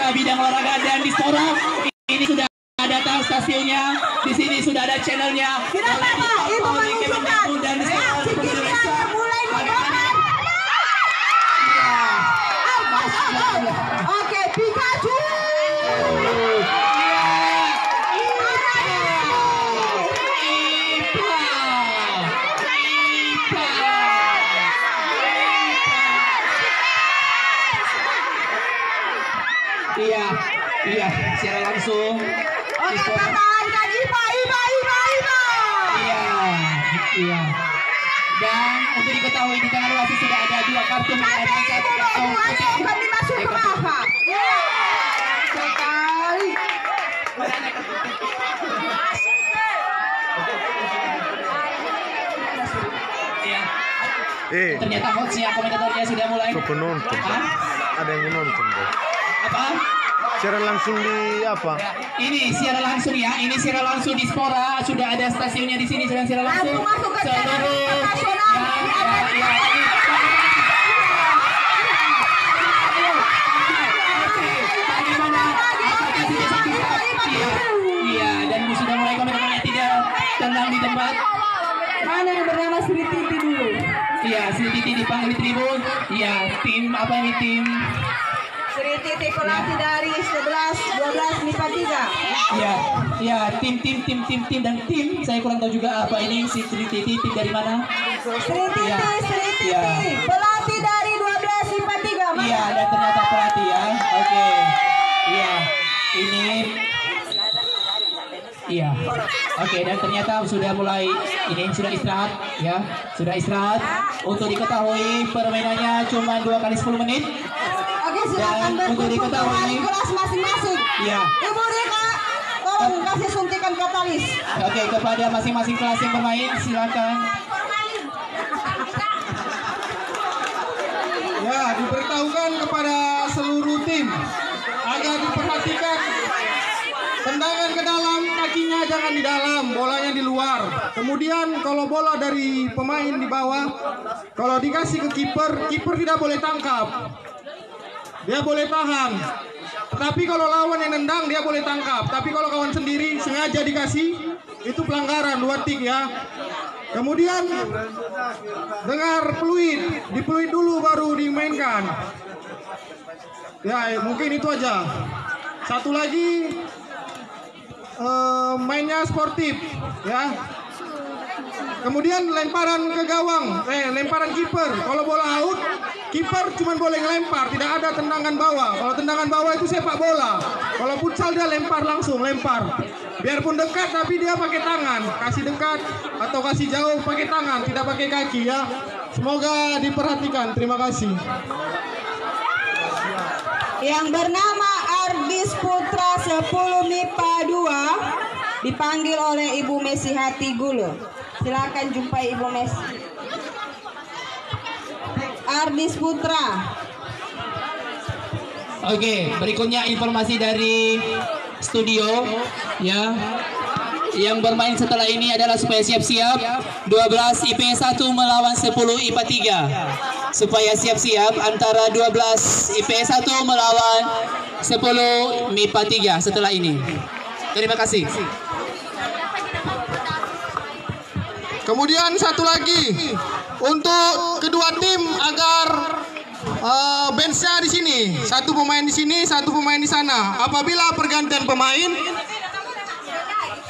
Pemirsa bidang olahraga dan dispora, ini sudah datang stasiunnya. Di sini sudah ada channelnya. Kenapa Pak? Ibu menunjukkan. Sikitnya mulai mengoper. Oke, Pikachu. Iya, secara langsung. Oke, pertahankan Ipa. Iya. Dan untuk diketahui di tangan wasit sudah ada 2 kartu merah dan 1 kartu putih. Kami masuk ke apa? Sekali. Iya. Ternyata hostnya, komentatornya sudah mulai. Penonton. Ada yang menonton. Apa? Secara langsung di apa? Ini siaran langsung ya. Ini siaran langsung di Spora. Sudah ada stasiunnya di sini sedang siaran langsung. Masuk ke channel internasional. Iya, dan sudah mulai komentatornya tidak tenang di tempat. Mana yang bernama Sri Titi dulu? Iya, Sri Titi dipanggil di tribun. Iya, tim apa ini tim? Sri Titi pelatih dari 11-12 MIPA 3. Iya, tim dan tim. Saya kurang tahu juga apa ini si Sri Titi, tim dari mana? Sri Titi, Ya. pelatih dari 12 MIPA 3. Iya, dan ternyata pelatih ya. Oke. Iya, ini. Iya. Oke, dan ternyata sudah mulai ini sudah istirahat ya. Sudah istirahat. Untuk diketahui permainannya cuma 2 kali 10 menit. Oke, silakan berkumpul kembali kelas masing-masing. Iya. Ibu Rika, tolong kasih suntikan katalis. Oke, kepada masing-masing kelas yang bermain silakan. Ya, diberitahukan kepada seluruh tim agar diperhatikan tendangan ke dalam, kakinya jangan di dalam, bolanya di luar. Kemudian kalau bola dari pemain di bawah, kalau dikasih ke kiper, kiper tidak boleh tangkap. Dia boleh tahan. Tapi kalau lawan yang nendang dia boleh tangkap. Tapi kalau kawan sendiri sengaja dikasih, itu pelanggaran, 2 tik ya. Kemudian dengar peluit, dipeluit dulu baru dimainkan. Ya, mungkin itu aja. Satu lagi, mainnya sportif ya. Kemudian lemparan ke gawang, lemparan kiper. Kalau bola out, kiper cuma boleh ngelempar, tidak ada tendangan bawah. Kalau tendangan bawah itu sepak bola. Kalau futsal dia lempar langsung, lempar. Biarpun dekat tapi dia pakai tangan, kasih dekat atau kasih jauh pakai tangan, tidak pakai kaki ya. Semoga diperhatikan. Terima kasih. Yang bernama Ardis Putra 10 MIPA 2 dipanggil oleh Ibu Messi Hati Gulo. Silakan jumpai Ibu Messi. Ardis Putra. Oke, berikutnya informasi dari studio ya. Yang bermain setelah ini adalah supaya siap-siap 12 IP1 melawan 10 IPA 3. Supaya siap-siap antara 12 IP1 melawan 10 MIPA 3 setelah ini. Terima kasih. Kemudian satu lagi untuk kedua tim agar benchnya di sini, satu pemain di sini, satu pemain di sana. Apabila pergantian pemain,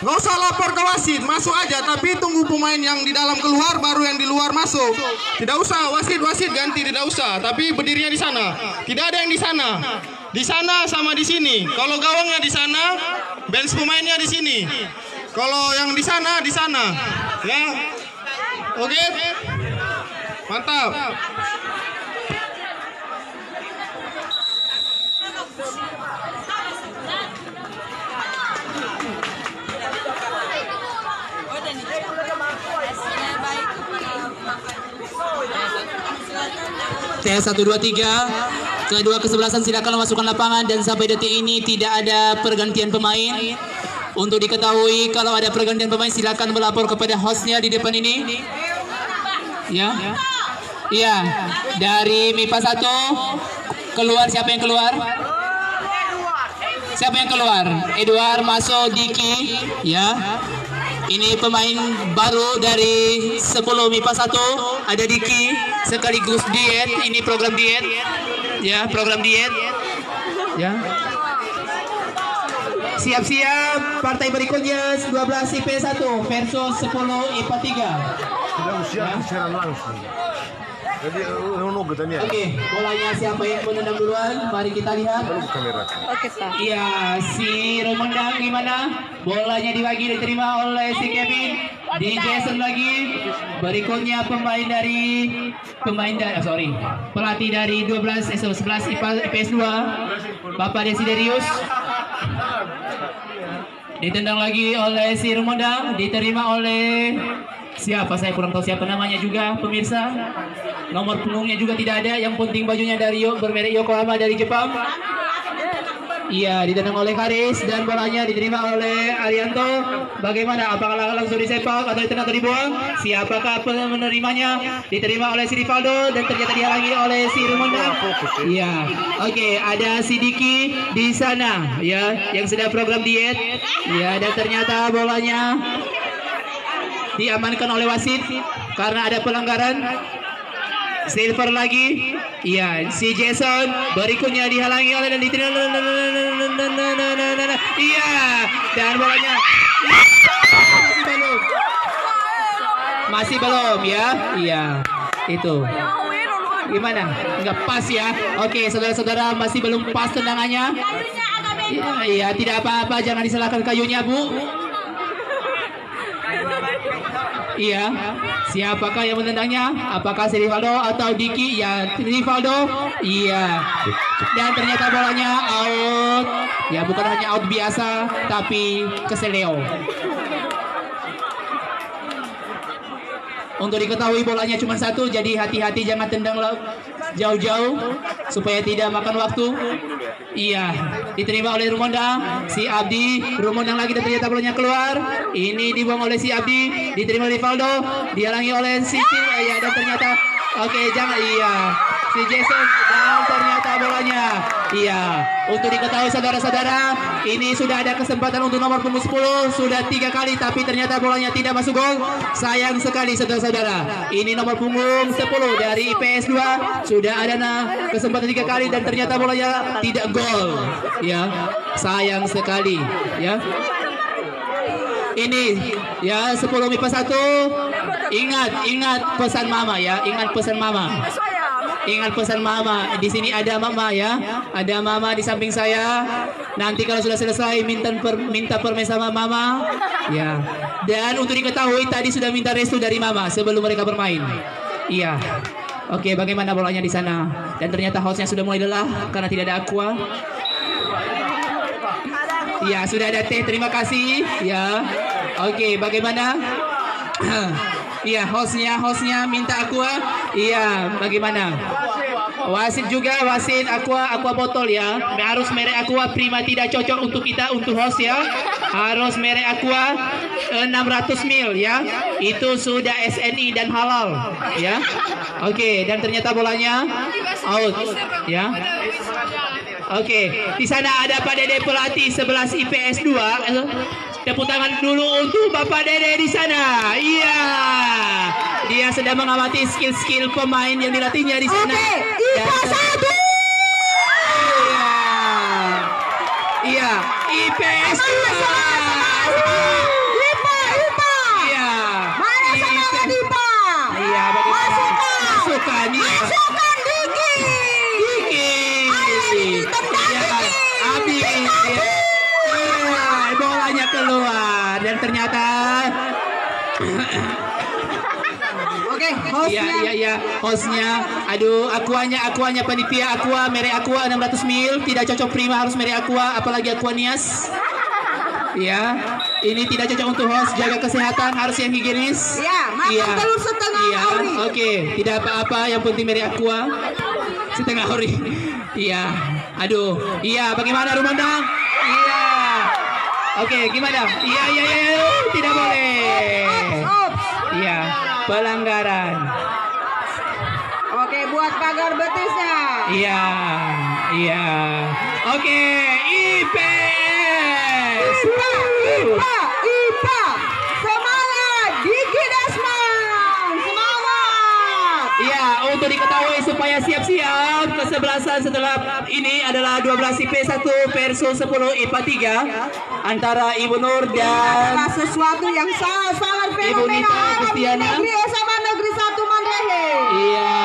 nggak usah lapor ke wasit, masuk aja. Tapi tunggu pemain yang di dalam keluar, baru yang di luar masuk. Tidak usah wasit ganti, tidak usah. Tapi berdirinya di sana. Tidak ada yang di sana. Di sana sama di sini. Kalau gawangnya di sana, bench pemainnya di sini. Kalau yang di sana, ya. Oke, mantap. Tes 1 2 3. Kedua kesebelasan silakan masukkan lapangan dan sampai detik ini tidak ada pergantian pemain. Untuk diketahui kalau ada pergantian pemain silakan melapor kepada hostnya di depan ini. Ya. Iya. Dari MIPA 1 keluar, siapa yang keluar? Siapa yang keluar? Edward masuk, Diki, ya. Ini pemain baru dari 10 MIPA 1, ada Diki sekaligus diet. Ini program diet, ya, program diet, ya. Siap-siap, partai berikutnya 12 IP1 versus 10 IPA 3. Sudah usia secara langsung. Jadi nunggu tanya. Oke, bolanya siapa yang menendang duluan? Mari kita lihat. Kamera. Oke, Pak. Iya, si Romendang gimana? Bolanya dibagi diterima oleh si Kevin. Di Jason lagi. Berikutnya pelatih dari 11 IPA IPS 2, Bapak Desiderius. Ditendang lagi oleh si Romendang, diterima oleh siapa, saya kurang tahu siapa namanya juga pemirsa. Nomor punggungnya juga tidak ada, yang penting bajunya dari bermerek Yokohama dari Jepang. Iya, ditendang oleh Karis dan bolanya diterima oleh Arianto. Bagaimana? Apakah langsung disepak atau ditendang atau dibuang? Siapakah menerimanya? Diterima oleh si Rivaldo dan ternyata dihalangi oleh si Romendang. Iya. Oke, ada si Diki di sana ya yang sedang program diet. Ya, dan ternyata bolanya diamankan oleh wasit karena ada pelanggaran. Silver lagi, iya, si Jason berikutnya dihalangi oleh dan diterima, iya, dan bolanya masih belum ya, iya, itu gimana? Enggak pas ya? Oke, saudara-saudara, masih belum pas tendangannya. Iya, tidak apa-apa, jangan disalahkan kayunya, Bu. Iya, siapakah yang menendangnya? Apakah si Rivaldo atau Diki? Ya, Rivaldo. Iya. Dan ternyata bolanya out. Ya, bukan hanya out biasa, tapi keseleo. Untuk diketahui bolanya cuma satu, jadi hati-hati jangan tendang jauh-jauh supaya tidak makan waktu. Iya, diterima oleh Romendang, si Abdi, Romendang lagi dan ternyata bolanya keluar. Ini dibuang oleh si Abdi, diterima oleh Rivaldo, dihalangi oleh si ya, dan ternyata oke, jangan, iya, si Jason dan ternyata bolanya. Iya, untuk diketahui saudara-saudara, ini sudah ada kesempatan untuk nomor punggung 10, sudah 3 kali tapi ternyata bolanya tidak masuk gol. Sayang sekali saudara-saudara. Ini nomor punggung 10 dari IPS 2, sudah ada kesempatan 3 kali dan ternyata bolanya tidak gol. Ya, sayang sekali, ya. Ini ya 10 MIPA 1. Ingat pesan mama ya, ingat pesan mama. Ingat pesan mama, di sini ada mama ya, ada mama di samping saya. Nanti kalau sudah selesai minta permen sama mama, ya. Dan untuk diketahui tadi sudah minta restu dari mama sebelum mereka bermain. Iya. Oke, bagaimana bolanya di sana? Dan ternyata hostnya sudah mulai lelah karena tidak ada aqua. Iya, sudah ada teh. Terima kasih. Ya. Oke, bagaimana? Iya, hostnya minta aqua. Iya, bagaimana? Wasit juga, wasit aqua botol ya. Harus merek aqua prima, tidak cocok untuk kita, untuk host ya. Harus merek aqua 600 ml ya. Itu sudah SNI dan halal ya. Oke, dan ternyata bolanya out ya. Oke, di sana ada Pak Dede pelatih 11 IPS 2. Tepuk tangan dulu untuk Bapak Dede di sana. Iya. Dia sedang mengamati skill-skill pemain yang dilatihnya di sana. Oke, IPA 1. Iya. Iya, IPS 2. IPA. Iya. Mana semangat IPA? Iya, bagaimana? Masukkan iya. Masukkan Diki. Iya, Abi. Iya. Bolanya keluar dan ternyata Oke, hostnya. Iya, hostnya. Aduh, aquanya panitia aqua, merek aqua 600 ml, tidak cocok prima, harus merek aqua, apalagi aqua Nias. Ya, ini tidak cocok untuk host, jaga kesehatan, harus yang higienis. Ya, makan telur setengah ori. Oke, tidak apa-apa, yang penting merek aqua setengah ori. Iya, aduh, iya, bagaimana Romendang? Iya. Oke, gimana? Iya, tidak boleh. Iya, pelanggaran. Oke, buat pagar betisnya. Iya. Oke, IP IPA. Semangat Diki Desmond. Semangat. Ya, untuk diketahui supaya siap-siap kesebelasan setelah ini adalah 12 IP 1 versus 10 IPA 3 antara Ibu Nur dan Adalah sesuatu yang sangat Ibu Nita fenomenal. Kristiana. Negeri SMA Negeri 1 Mandehe. Iya.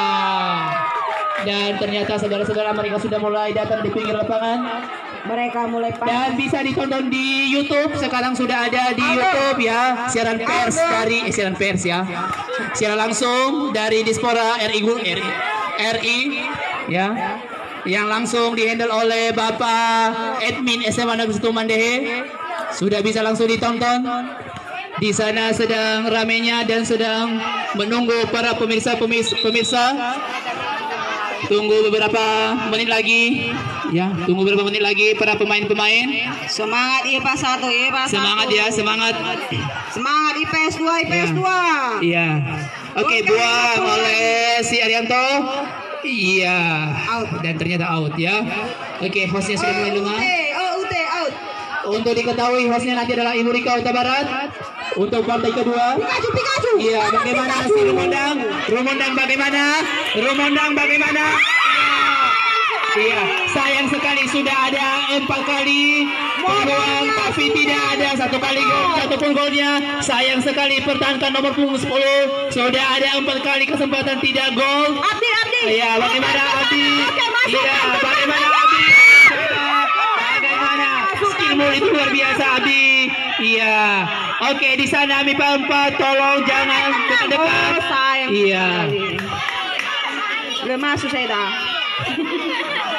Dan ternyata saudara-saudara mereka sudah mulai datang di pinggir lapangan. Mereka mulai Dan bisa ditonton di YouTube. Sekarang sudah ada di YouTube ya. Siaran pers dari siaran pers ya. Siaran langsung dari Dispora RI ya. Yang langsung dihandle oleh Bapak admin SMA Negeri 1 Mandehe. Sudah bisa langsung ditonton. Di sana sedang ramenya dan sedang menunggu para pemirsa. Tunggu beberapa menit lagi. Ya, tunggu beberapa menit lagi para pemain-pemain. semangat IPA 1, IPA 1. Semangat ya, semangat. Semangat IPS 2, IPS 2. Iya. Oke, buang oleh si Arianto. Iya. Dan ternyata out ya. Oke, hostnya sudah mulai lunga. UT, out. Untuk diketahui hostnya nanti adalah Ibu Rika Huta Barat. Untuk partai kedua. Pikachu. Iya, bagaimana si Rumondang? Rumondang bagaimana? Iya, sayang sekali sudah ada 4 kali peluang tapi tidak ada satu pun golnya. Sayang sekali pertahankan nomor punggung 10. Sudah ada 4 kali kesempatan tidak gol. Abdi. Iya, bagaimana Abdi? Iya, bagaimana Abdi? Bagaimana? Skillmu itu luar biasa Abdi. Iya. Oke, di sana MIPA 4 tolong jangan dekat-dekat. Sayang. Iya. Belum masuk saya dah.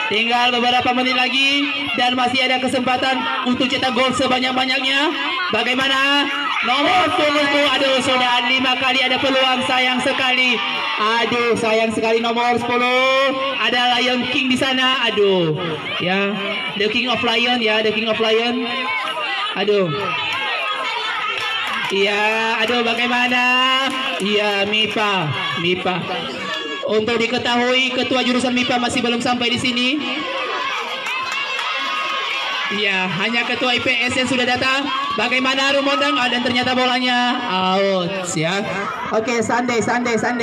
Tinggal beberapa menit lagi dan masih ada kesempatan untuk cetak gol sebanyak-banyaknya. Bagaimana? Nomor 10, aduh sudah 5 kali ada peluang, sayang sekali. Aduh, sayang sekali nomor 10 ada Lion King di sana. Aduh. Ya, The King of Lion ya, The King of Lion. Aduh. Iya, aduh bagaimana? Iya, MIPA. Untuk diketahui ketua jurusan MIPA masih belum sampai di sini. Iya, hanya ketua IPS yang sudah datang. Bagaimana Rumondang? Dan ternyata bolanya out ya. Oke, Sunday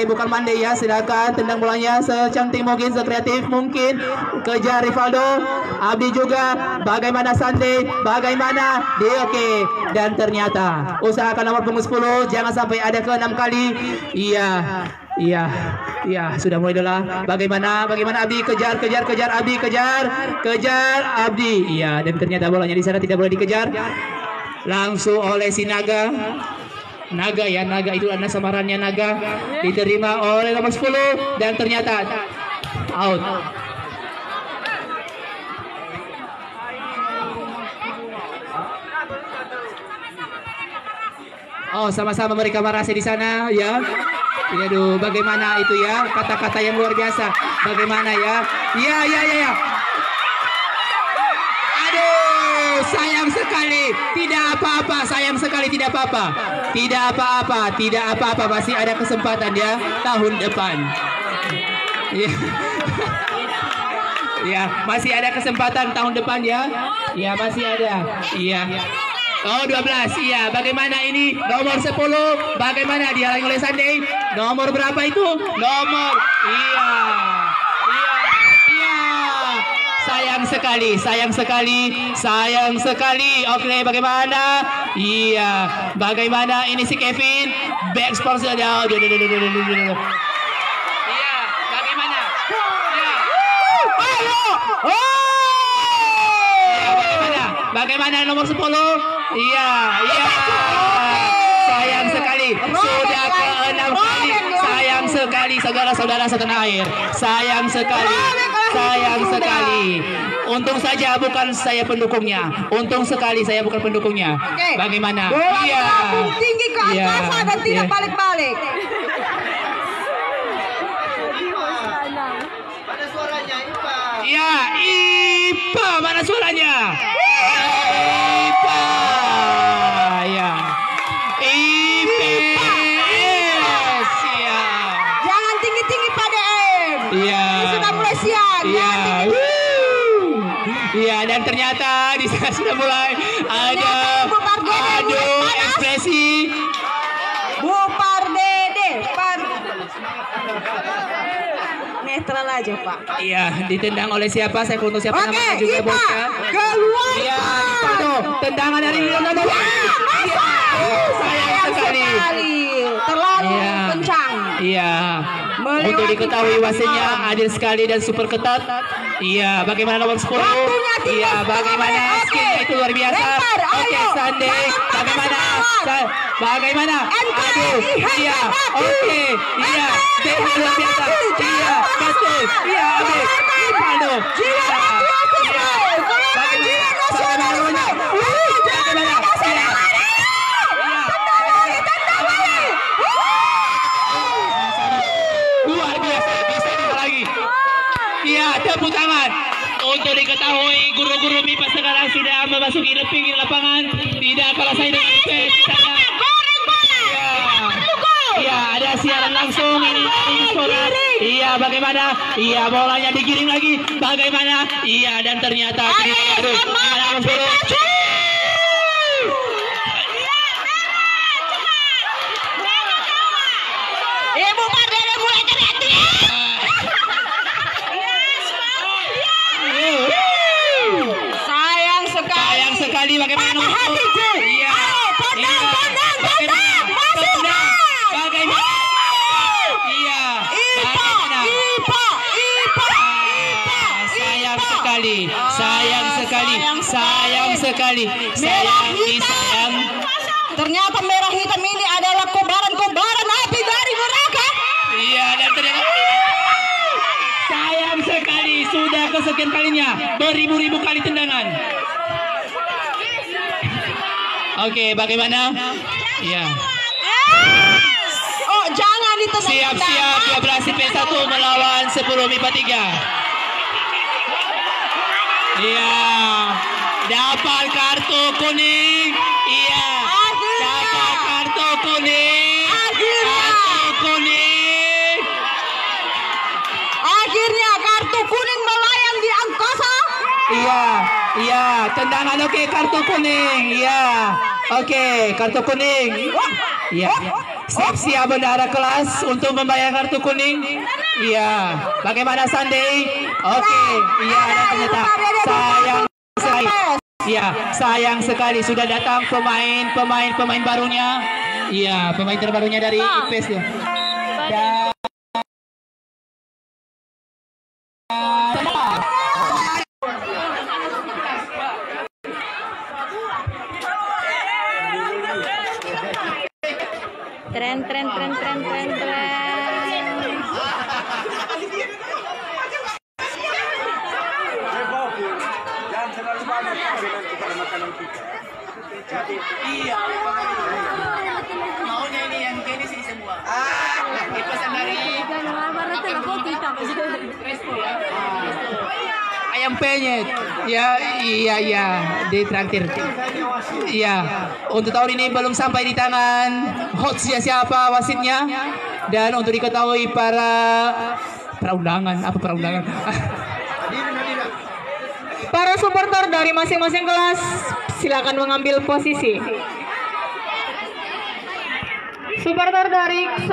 bukan Monday ya. Silakan tendang bolanya secantik mungkin, sekreatif mungkin. Kejar Rivaldo, Abdi juga. Bagaimana Sunday? Bagaimana? Oke. Dan ternyata usahakan nomor punggung 10 jangan sampai ada ke 6 kali. Iya, sudah mulai adalah bagaimana Abdi kejar Abdi kejar Abdi. Iya, dan ternyata bolanya di sana tidak boleh dikejar. Langsung oleh si Naga itu adalah samarannya Naga, diterima oleh nomor 10 dan ternyata out. Oh, sama-sama mereka merasa di sana ya. Aduh, bagaimana itu ya, kata-kata yang luar biasa. Bagaimana ya? Ya. Aduh, sayang sekali. Tidak apa-apa, sayang sekali tidak apa-apa. Tidak apa-apa, masih ada kesempatan ya tahun depan. Ya. Ya, masih ada kesempatan tahun depan ya. Ya, masih ada. Iya. Oh, 12. Iya, bagaimana ini? Nomor 10. Bagaimana dihalangi oleh Sunday? Nomor berapa itu? Iya. Sayang sekali. Oke, bagaimana? Iya. Bagaimana ini si Kevin? Back sponsor. Iya, bagaimana? Ya. Bagaimana nomor 10? Iya. Sayang sekali. Sudah ke-6 kali. Sayang sekali saudara-saudara setanah air. Sayang sekali. Untung saja bukan saya pendukungnya. Bagaimana? Bola tinggi ke atas dan tidak balik-balik. Mana suaranya IPA? Iya, IPA mana suaranya? IPA. Ya. IPS. Ya. Jangan tinggi-tinggi Pak DM. Iya. Sudah mulai siang. Iya. Iya, dan ternyata di sana sudah mulai ada adu ekspresi. Bu Pardede, netral aja Pak. Iya, ditendang oleh siapa? Saya kurang tahu siapa Oke, namanya juga Ipa, bosnya. keluar. Iya, Ipa, tendangan dari Leonardo. Iya, sayang sekali. Terlalu Iya. kencang. Iya. Melewati Untuk diketahui wasitnya kecepatan. adil sekali dan super ketat. Iya, bagaimana nomor 10? Waktunya tinggal Iya, bagaimana 10 menit. skillnya itu luar biasa. Lempar, Oke, ayo. Sande, Jangan bagaimana? pakai Bagaimana? NKRI, Aduh, iya, oke, iya, Deha luar biasa. Iya, betul. Iya, Abe, Ipaldo. Iya, iya. Bagaimana nomornya? Bagaimana? Iya. Luar biasa, bisa dua lagi. Iya, tepuk tangan. Untuk diketahui guru-guru MIPA sekarang sudah memasuki pinggir lapangan. Tidak kalah saya dengan PES. Iya, ada siaran langsung ini Sporat. Iya, bagaimana? Iya, bolanya digiring lagi. Bagaimana? Iya, dan ternyata aduh, Ibu Pardede mulai kreatif. Sayang sekali. Bagaimana nomor itu? Iya. Tendang. Bagaimana? Iya. Bagaimana? Ipa. Sayang sekali. Sayang. Ternyata merah hitam ini adalah kobaran api dari neraka. Iya, dan ternyata sayang sekali sudah kesekian kalinya beribu-ribu kali tendangan. Oke, bagaimana? Iya. Oh, jangan ditendang. Siap 12 IP1 melawan 10 MIPA 3. Iya. Dapat kartu kuning. Iya. Dapat kartu kuning. Kartu kuning. Akhirnya kartu kuning melayang di angkasa. Iya, tendangan oke, kartu kuning. Iya. Oke, kartu kuning. Iya. Siap bendahara kelas untuk membayar kartu kuning. Iya. Bagaimana Sunday? Oke. Iya, dan ternyata sayang sekali. Iya, sayang sekali sudah datang pemain barunya. Iya, pemain terbarunya dari IPS ya. Dan Tren. iya. Maunya ini yang gini sih semua. Pesan dari Resto ya. Ayam penyet. Ya, iya. Ditraktir. Iya. Untuk tahun ini belum sampai di tangan host siapa wasitnya. Dan untuk diketahui para undangan. Para supporter dari masing-masing kelas silakan mengambil posisi. Supporter dari 10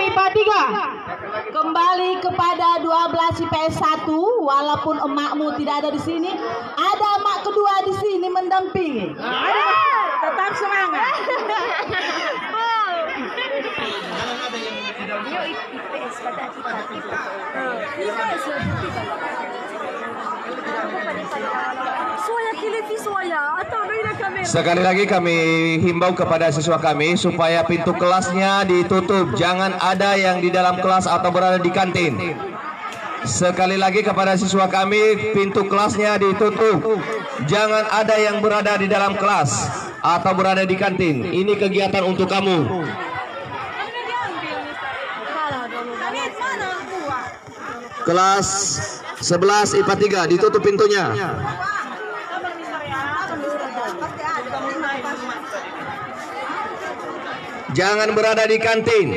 MIPA 3. Kembali kepada 12 IPS 1, walaupun emakmu tidak ada di sini, ada emak kedua di sini mendampingi. Tetap semangat. Sekali lagi kami himbau kepada siswa kami supaya pintu kelasnya ditutup. Jangan ada yang di dalam kelas atau berada di kantin. Sekali lagi kepada siswa kami, pintu kelasnya ditutup. Jangan ada yang berada di dalam kelas atau berada di kantin. Ini kegiatan untuk kamu. Kelas 11 IPA 3 ditutup pintunya. Jangan berada di kantin.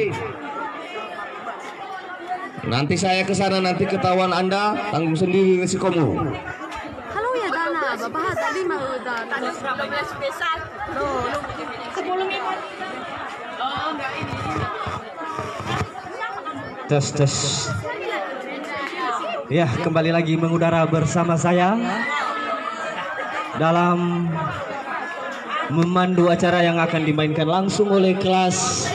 Nanti saya ke sana, nanti ketahuan Anda tanggung sendiri risikomu. Halo Bapak tadi mau udah tadi 12 pesan. Loh, 10 MIPA. oh enggak ini. Tes. Ya, kembali lagi mengudara bersama saya dalam memandu acara yang akan dimainkan langsung oleh kelas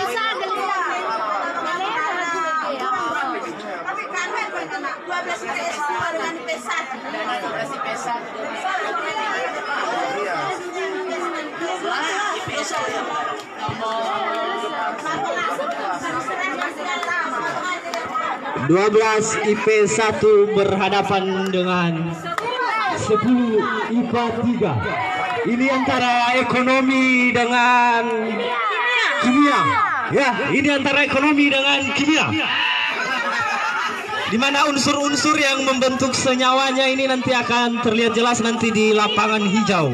(12) IP1 berhadapan dengan 10 IPA 3. Ini antara ekonomi dengan kimia. Ya, ini antara ekonomi dengan kimia. Di mana unsur-unsur yang membentuk senyawanya ini nanti akan terlihat jelas nanti di lapangan hijau.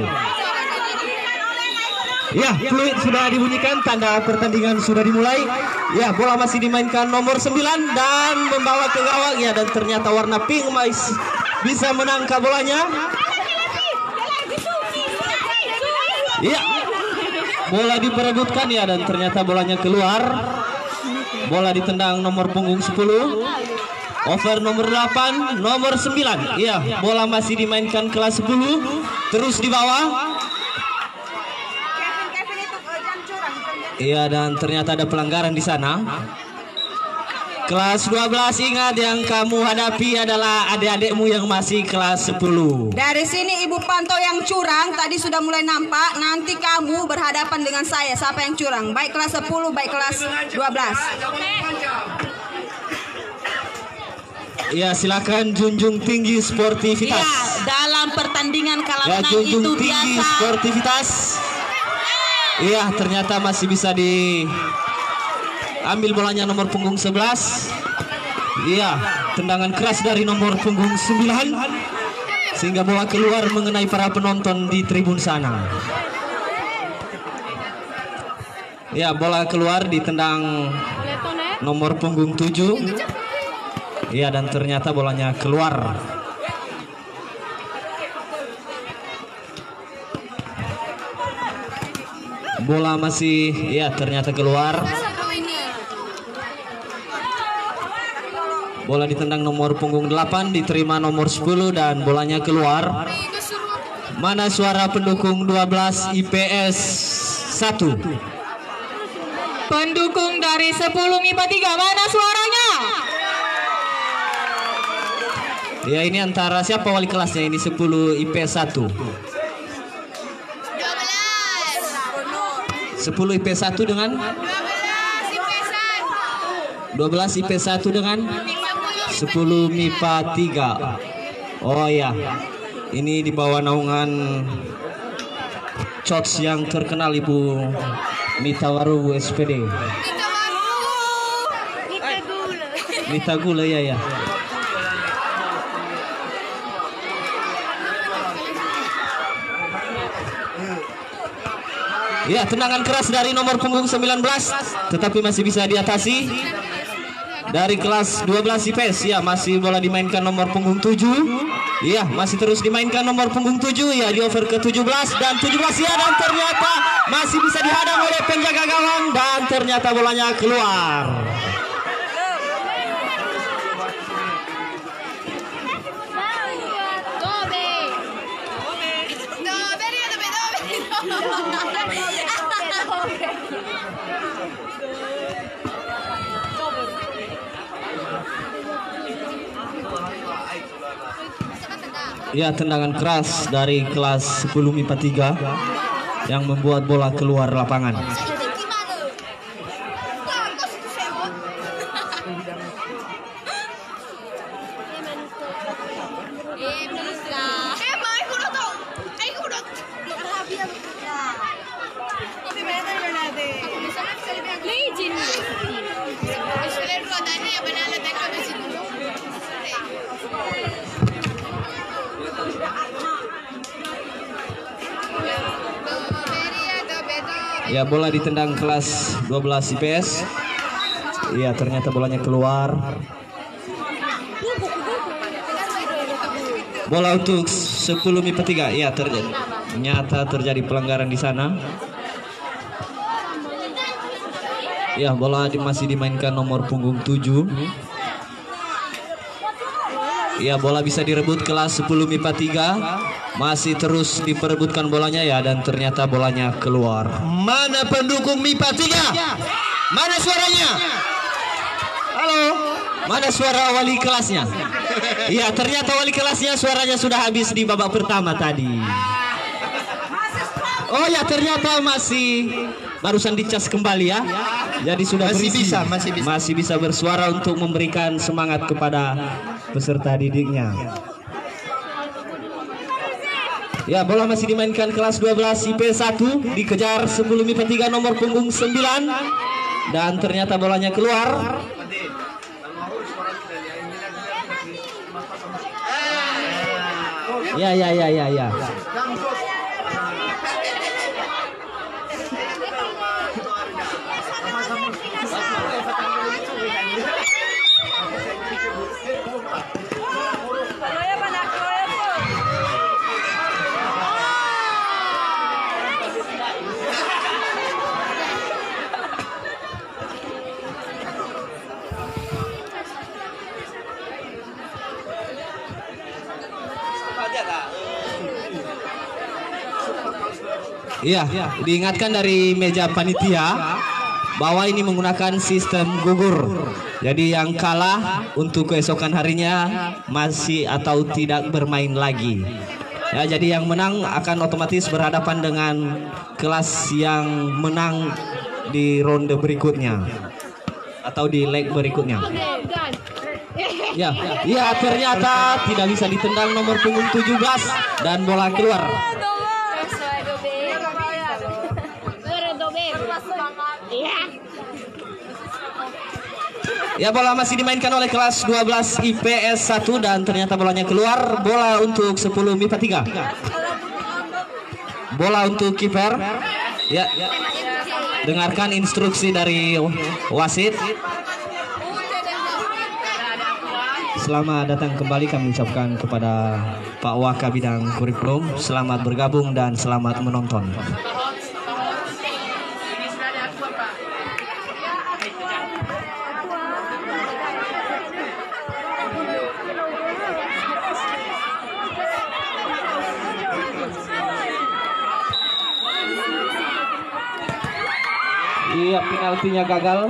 Ya, fluid sudah dibunyikan, tanda pertandingan sudah dimulai. Ya, bola masih dimainkan nomor 9 dan membawa ke gawang. Ya, dan ternyata warna pink bisa menangkap bolanya. Ya, bola diperebutkan ya, dan ternyata bolanya keluar. Bola ditendang nomor punggung 10. Over nomor 8, nomor 9. Ya, bola masih dimainkan kelas 10. Terus di bawah. Iya, dan ternyata ada pelanggaran di sana. Kelas 12, ingat yang kamu hadapi adalah adik-adikmu yang masih kelas 10. Dari sini Ibu pantau yang curang, tadi sudah mulai nampak. Nanti kamu berhadapan dengan saya, siapa yang curang, baik kelas 10, baik kelas 12. Ya, silakan junjung tinggi sportivitas. Iya, dalam pertandingan kalah menang junjung itu tinggi biasa. sportivitas. Iya, ternyata masih bisa diambil bolanya nomor punggung 11. Iya, tendangan keras dari nomor punggung 9 sehingga bola keluar mengenai para penonton di tribun sana. Ya, bola keluar ditendang nomor punggung 7. Iya, dan ternyata bolanya keluar. Bola masih, ya ternyata keluar. Bola ditendang nomor punggung 8, diterima nomor 10 dan bolanya keluar. Mana suara pendukung 12 IPS 1? Pendukung dari 10 MIPA 3, mana suaranya? Ya, ini antara siapa wali kelasnya ini 10 IPS 1? 10 IP1 dengan 12 IP1 dengan 10 MIPA 3. Oh ya, ini di bawah naungan coach yang terkenal Ibu Nita Waru SPD. Nita Gula ya. Ya, tendangan keras dari nomor punggung 19 tetapi masih bisa diatasi dari kelas 12 IPS. Ya, masih bola dimainkan nomor punggung 7. Ya, masih terus dimainkan nomor punggung 7. Ya, di over ke 17 dan 17 ya, dan ternyata masih bisa dihadang oleh penjaga gawang dan ternyata bolanya keluar. Ya, tendangan keras dari kelas 10 MIPA 3 yang membuat bola keluar lapangan. Ya, bola ditendang kelas 12 IPS. Iya, ternyata bolanya keluar. Bola untuk 10 MIPA 3. Ya, ternyata terjadi pelanggaran di sana. Ya, bola masih dimainkan nomor punggung 7. Ya, bola bisa direbut kelas 10 MIPA 3. Masih terus diperebutkan bolanya ya, dan ternyata bolanya keluar. Mana pendukung MIPA 3? Mana suaranya? Halo? Mana suara wali kelasnya? Iya, ternyata wali kelasnya suaranya sudah habis di babak pertama tadi. Oh ya, ternyata masih barusan dicas kembali ya. Jadi sudah masih bisa bersuara untuk memberikan semangat kepada peserta didiknya. Ya, bola masih dimainkan kelas 12 IP 1, dikejar 10 MIPA 3 nomor punggung 9, dan ternyata bolanya keluar. Ya. Iya, diingatkan dari meja panitia bahwa ini menggunakan sistem gugur. Jadi yang kalah untuk keesokan harinya masih atau tidak bermain lagi. Ya, jadi yang menang akan otomatis berhadapan dengan kelas yang menang di ronde berikutnya atau di leg berikutnya. Ya, ternyata tidak bisa ditendang nomor punggung 17 dan bola keluar. Ya, bola masih dimainkan oleh kelas 12 IPS 1 dan ternyata bolanya keluar. Bola untuk 10 MIPA 3. Bola untuk kiper. Ya. Dengarkan instruksi dari wasit. Selamat datang kembali kami ucapkan kepada Pak Waka Bidang Kurikulum. Selamat bergabung dan selamat menonton. Iya, penaltinya gagal.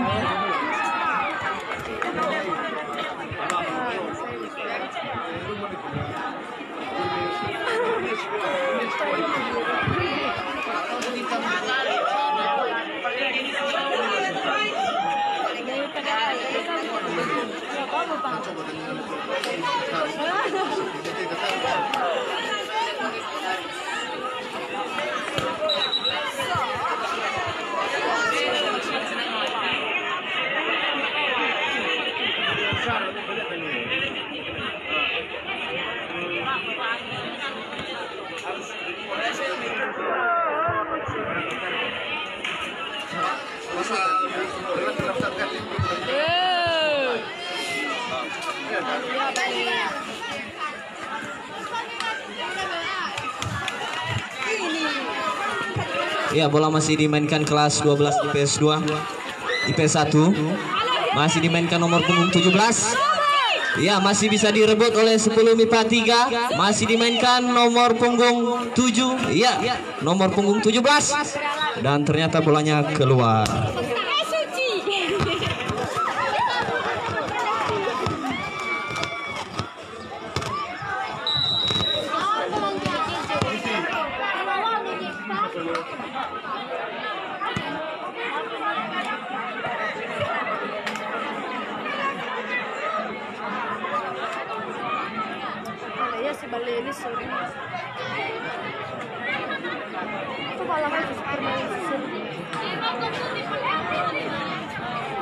Ya, bola masih dimainkan kelas 12 IPS 2 IPS 1. Masih dimainkan nomor punggung 17. Ya, masih bisa direbut oleh 10 MIPA 3. Masih dimainkan nomor punggung 7. Ya, nomor punggung 17. Dan ternyata bolanya keluar.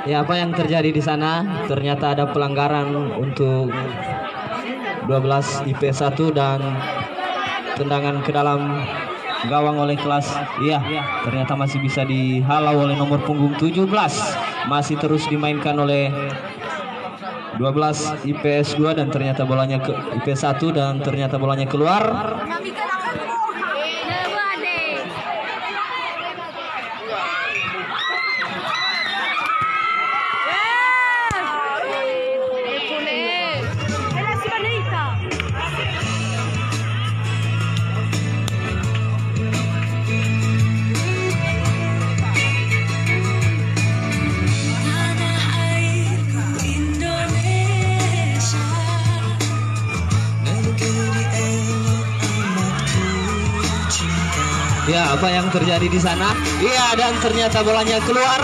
Ya, apa yang terjadi di sana? Ternyata ada pelanggaran untuk 12 IPS 1 dan tendangan ke dalam gawang oleh kelas. Iya, ternyata masih bisa dihalau oleh nomor punggung 17. Masih terus dimainkan oleh 12 IPS 2 dan ternyata bolanya ke IPS 1 dan ternyata bolanya keluar. Ya, apa yang terjadi di sana? Iya, dan ternyata bolanya keluar.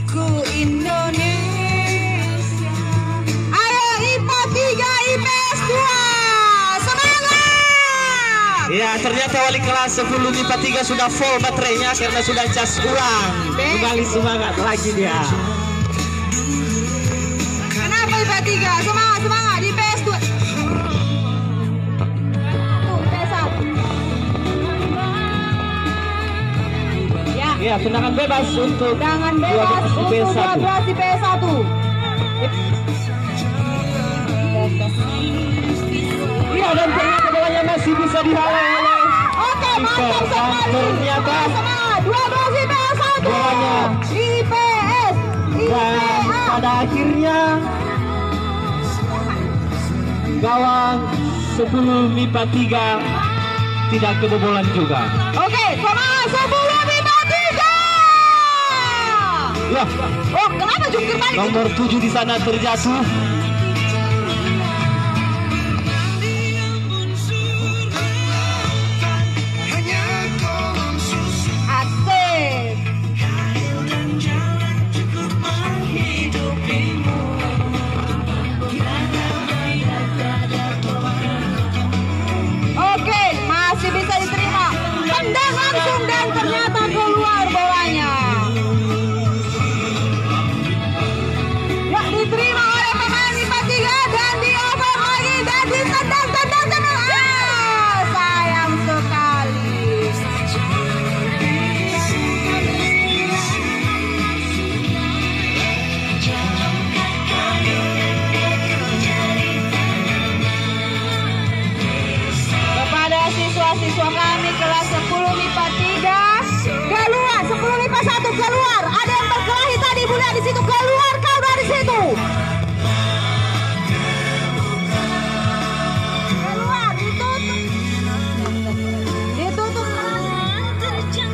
Ku Indonesia. Ayo IPA 3 IPS 2. Semangat! Ya, ternyata wali kelas 10 MIPA 3 sudah full baterainya karena sudah cas ulang. Kembali semangat lagi dia. IPA 3, semangat, semangat di PS 2. PS 1. Ya, tendangan bebas untuk tendangan bebas untuk 12 di PS 1. Iya, dan ternyata bolanya masih bisa dihalang oleh Oke, mantap sekali. Ternyata semangat 12 di PS 1. bolanya IPS. dan pada akhirnya gawang 10 MIPA 3 tidak kebobolan juga. Oke, semangat 10 MIPA 3. Ya, Oh, kenapa jungkir balik? nomor 7 di sana terjatuh. Asik. Oke, masih bisa diterima. Tendang langsung dan ternyata keluar bolanya. Ya, diterima oleh pemain IPA 3 dan dioper lagi dan ditendang. Ah, sayang sekali. Kepada siswa-siswa kami kelas 10 MIPA 3 keluar, 10 MIPA 1 keluar. Ada yang berkelahi tadi, Bu, lihat di situ, keluar kau dari situ. Keluar, ditutup. Ditutup. Keluar,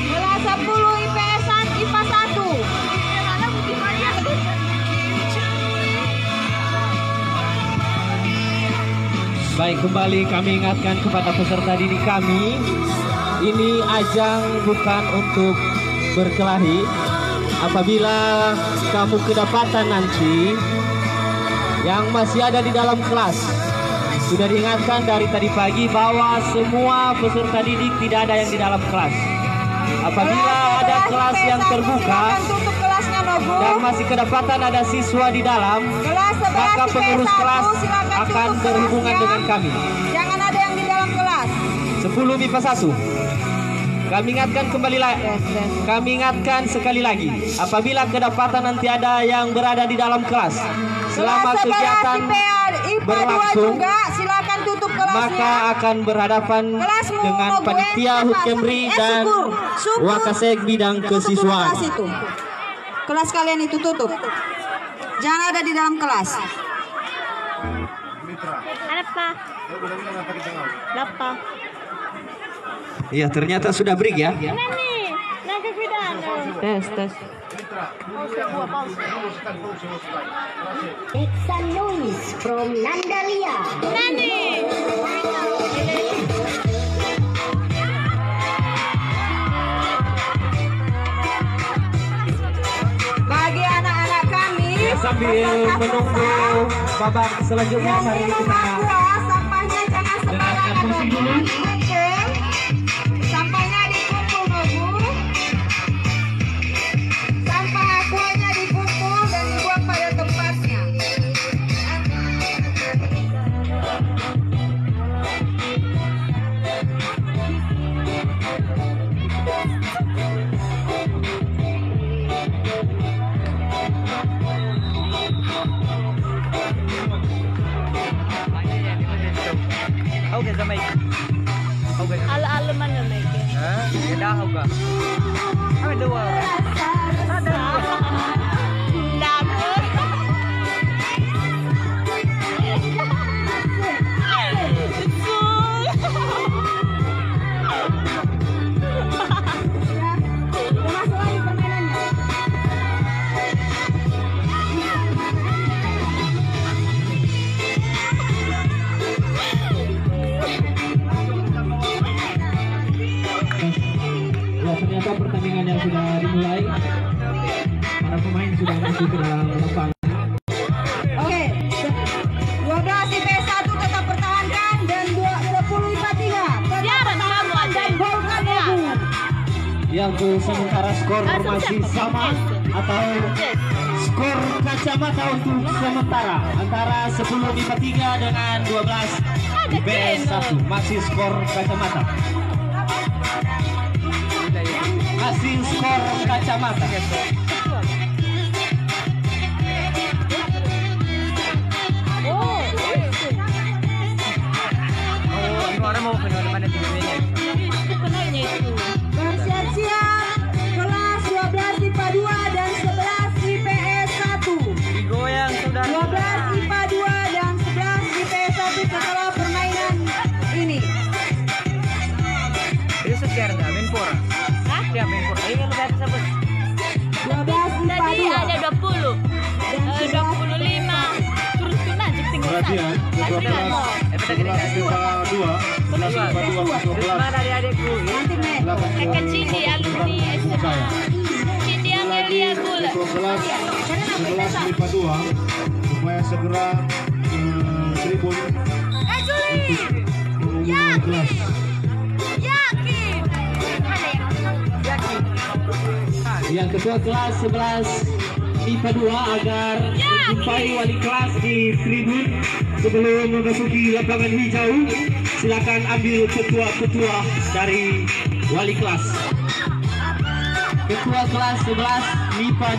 kelas 10 IPS IPA 1. Baik, kembali kami ingatkan kepada peserta didik kami, ini ajang bukan untuk berkelahi. Apabila kamu kedapatan nanti yang masih ada di dalam kelas, sudah diingatkan dari tadi pagi bahwa semua peserta didik tidak ada yang di dalam kelas. Apabila ada kelas yang terbuka Silakan tutup kelasnya, Nobu. dan masih kedapatan ada siswa di dalam, Kelas 11 maka IPS pengurus 1, kelas silakan akan tutup berhubungan kelasnya. dengan kami. Jangan ada yang di dalam kelas. 10 MIPA 1. Kami ingatkan kembali lagi. Kami ingatkan sekali lagi, apabila kedapatan nanti ada yang berada di dalam kelas selama Kelas 11 kegiatan IPA 2 berlangsung, juga, silakan tutup kelasnya. maka akan berhadapan Kelasmu, dengan Nobu, panitia yang Hukemri dan syukur. Wakasek bidang Tutup kesiswaan. kelas itu. Kelas kalian itu tutup. Jangan ada di dalam kelas. Apa? Apa? Iya, ternyata sudah break ya. Nani, naga pidana. Tes. It's a noise from Nandalia. Nani. sambil menunggu babak selanjutnya, mari kita sampahnya jangan sembarangan dikumpul. Sampahnya dikumpul dulu. Sampah aquanya dikumpul dan dibuang pada tempatnya. Ala-ala mana mereka? Ternyata pertandingan yang sudah dimulai, para pemain sudah masuk ke dalam lapangan. Oke, 12 IPS 1 tetap pertahankan dan 10 IPA 3 tetap pertahankan dan golkan lagu. Yang sementara skor masih sama atau skor kacamata untuk sementara antara 10 IPA 3 dengan 12 IPS 1 masih skor kacamata. Masih skor kacamata. Bersiap-siap kelas 12 IPA 2 dan 11 IPS 1. 12 IPA 2 dan 11 IPS 1 setelah permainan ini. 12 IPA Tadi 2 ada 20, 25, terus kena aja tinggal perhatian, mereka Cindy alumni SMA. Cindy Amelia Gula. 11 IPA 2 supaya segera tribun untuk kelas. Yang ketua kelas 11 IPA 2 agar menjumpai wali kelas di tribun sebelum memasuki lapangan hijau. Silakan ambil ketua-ketua dari wali kelas. Ketua kelas 11 IPA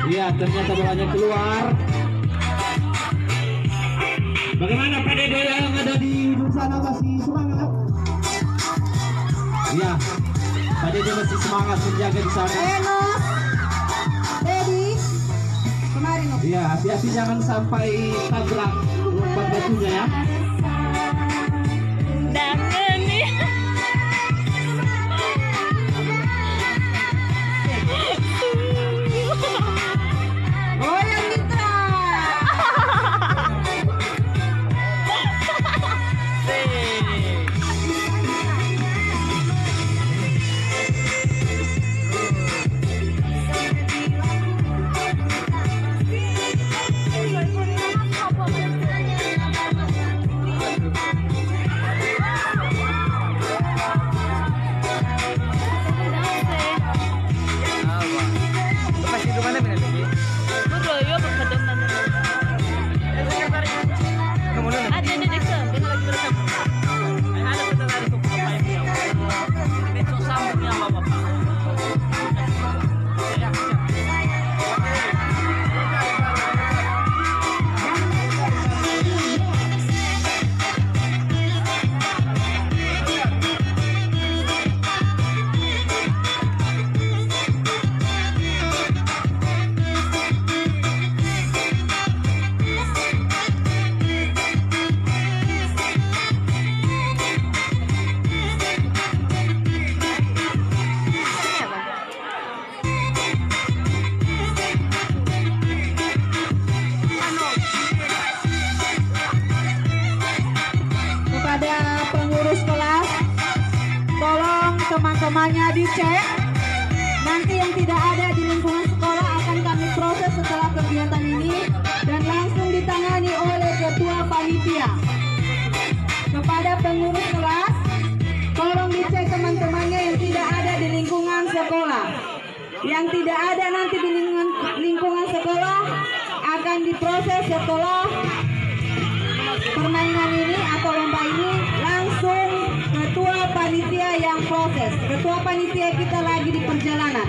2. Ya, ternyata bolanya keluar. Bagaimana Pak Dede yang ada di ujung sana, masih semangat? Ya, Pak Dede masih semangat menjaga di sana. Enos, Dedi, kemarin. Ya, hati-hati jangan sampai tabrak lompat batunya ya. Dangan nih. Oh, yang mitra. teman-temannya dicek. Nanti yang tidak ada di lingkungan sekolah akan kami proses panitia. Kepada pengurus kelas, tolong dicek teman-temannya yang tidak ada di lingkungan sekolah. Yang tidak ada nanti di lingkungan sekolah akan diproses setelah permainan ini atau lomba ini, langsung ketua panitia yang proses. Ketua panitia kita lagi di perjalanan.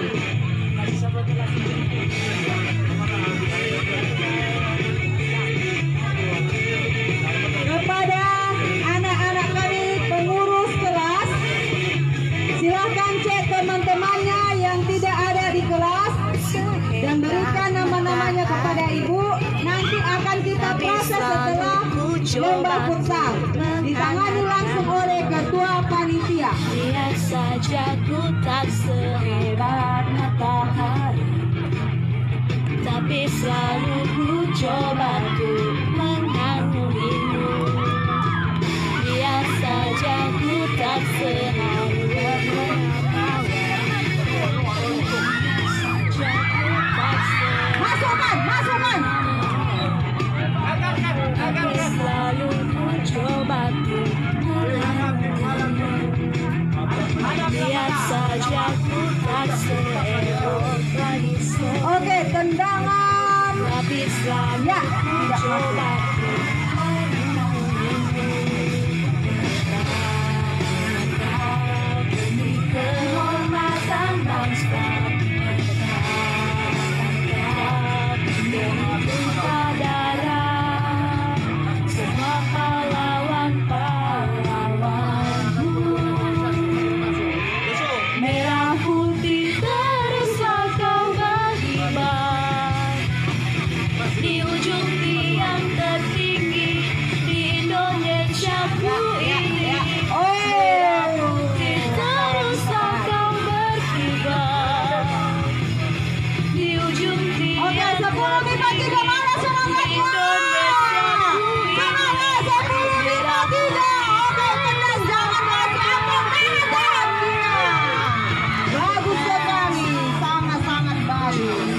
Kepada anak-anak kami pengurus kelas, silakan cek teman-temannya yang tidak ada di kelas dan berikan nama-namanya kepada ibu. Nanti akan kita proses setelah lomba futsal, ditangani langsung oleh ketua panitia. Lihat saja ku tak sehebat matahari, tapi selalu ku coba ku mengagumimu. Lihat saja ku tak sehebat matahari, Masukkan, masukkan. tapi selalu ku coba ku mengagumimu. Lihat saja ku tak sehebat wanita, Oke, tendangan. tapi selalu Ya, ku tidak coba ku demi kehormatan bangsa, demi tumpah darah semua pahlawan-pahlawanku. Merah putih teruslah kau berkibar di ujung tiang tertinggi di Indonesia ku ini. Merah putih teruslah kau berkibar di ujung Oke, tiang 10 lima tiga, mana semangatnya? Semangat, 10 lima tiga. Oke, tenang, jangan lagi apa tangannya. Bagus sekali, sangat-sangat bagus.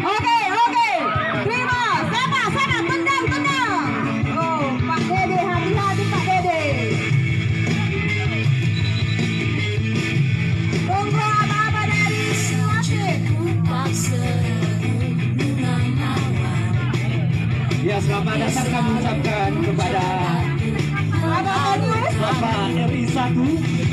Oke, terima, sana, tendang. Oh, Pak Dede, hati-hati Pak Dede. Tunggu apa-apa dari wasit. tak sebunga mawar. Ya, selamat datang kami ucapkan kepada Bapak Tenius. Bapak RI1.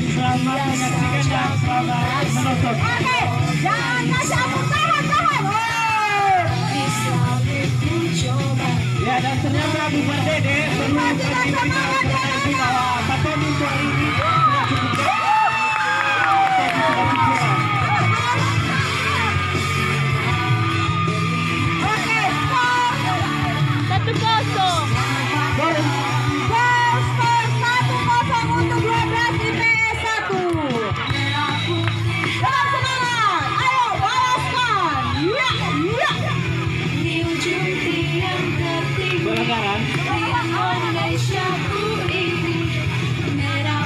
Selamat menyaksikan dan selamat menonton. Oke, jangan kasih aku tahan. Tapi selalu ku coba Ya, dan ternyata Bubar Dede perlu berterima kasih bahwa paten untuk hari ini sudah cukup baik. Tapi sudah cukup. Oke, 1-0. skor 1-0 untuk 12 IPS 1. Dengan semangat, ayo balaskan. Ya. Di ujung tiang tertinggi Pelanggaran. di Indonesia ku ini. Merah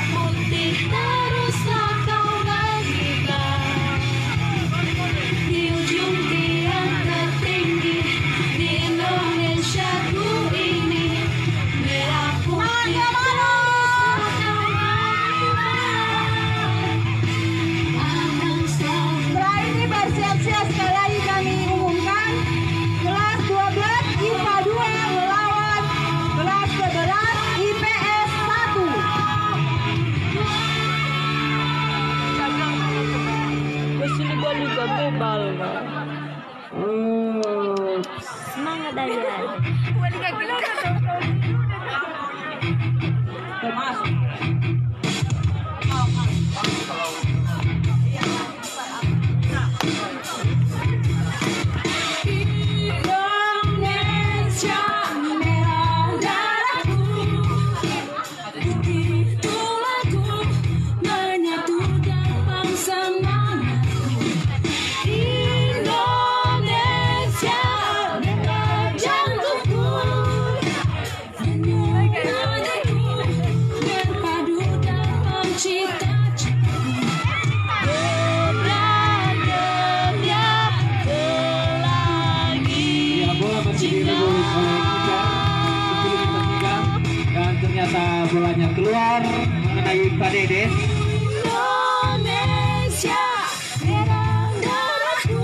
mana bolanya keluar mengenai Pak Dedes. Indonesia, merah darahku,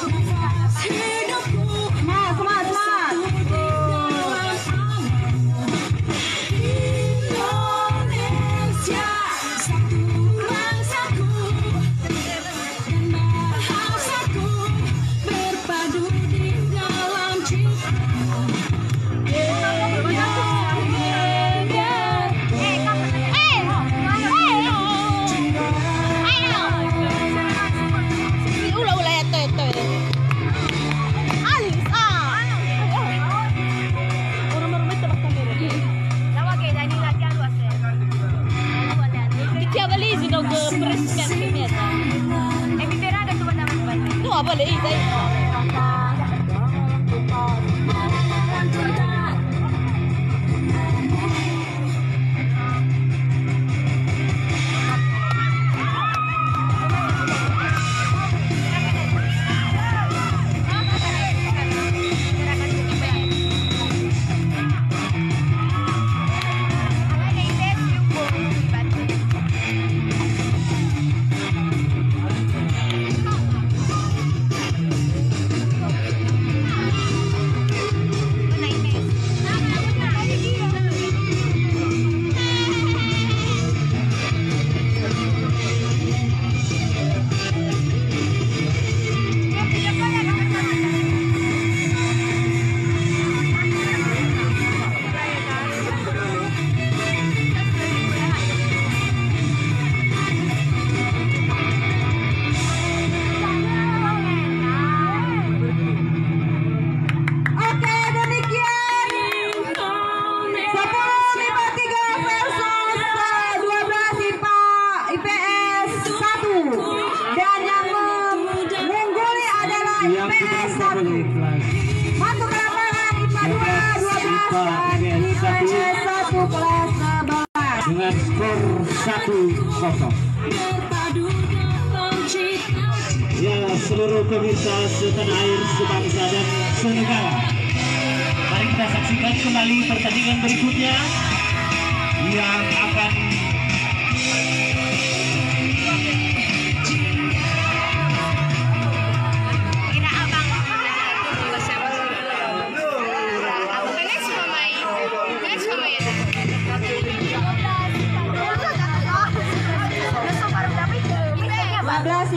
nafas hidupku, Semangat. Indonesia, satu bangsaku dan bahasaku berpadu di dalam cinta. Apa lagi saya? Masuk ke lapangan IPA 2, 12 dan IPS 1 kelas 11 dengan skor 1-0. Ya, seluruh pemirsa setanah air, sebangsa dan senegara, mari kita saksikan kembali pertandingan berikutnya yang akan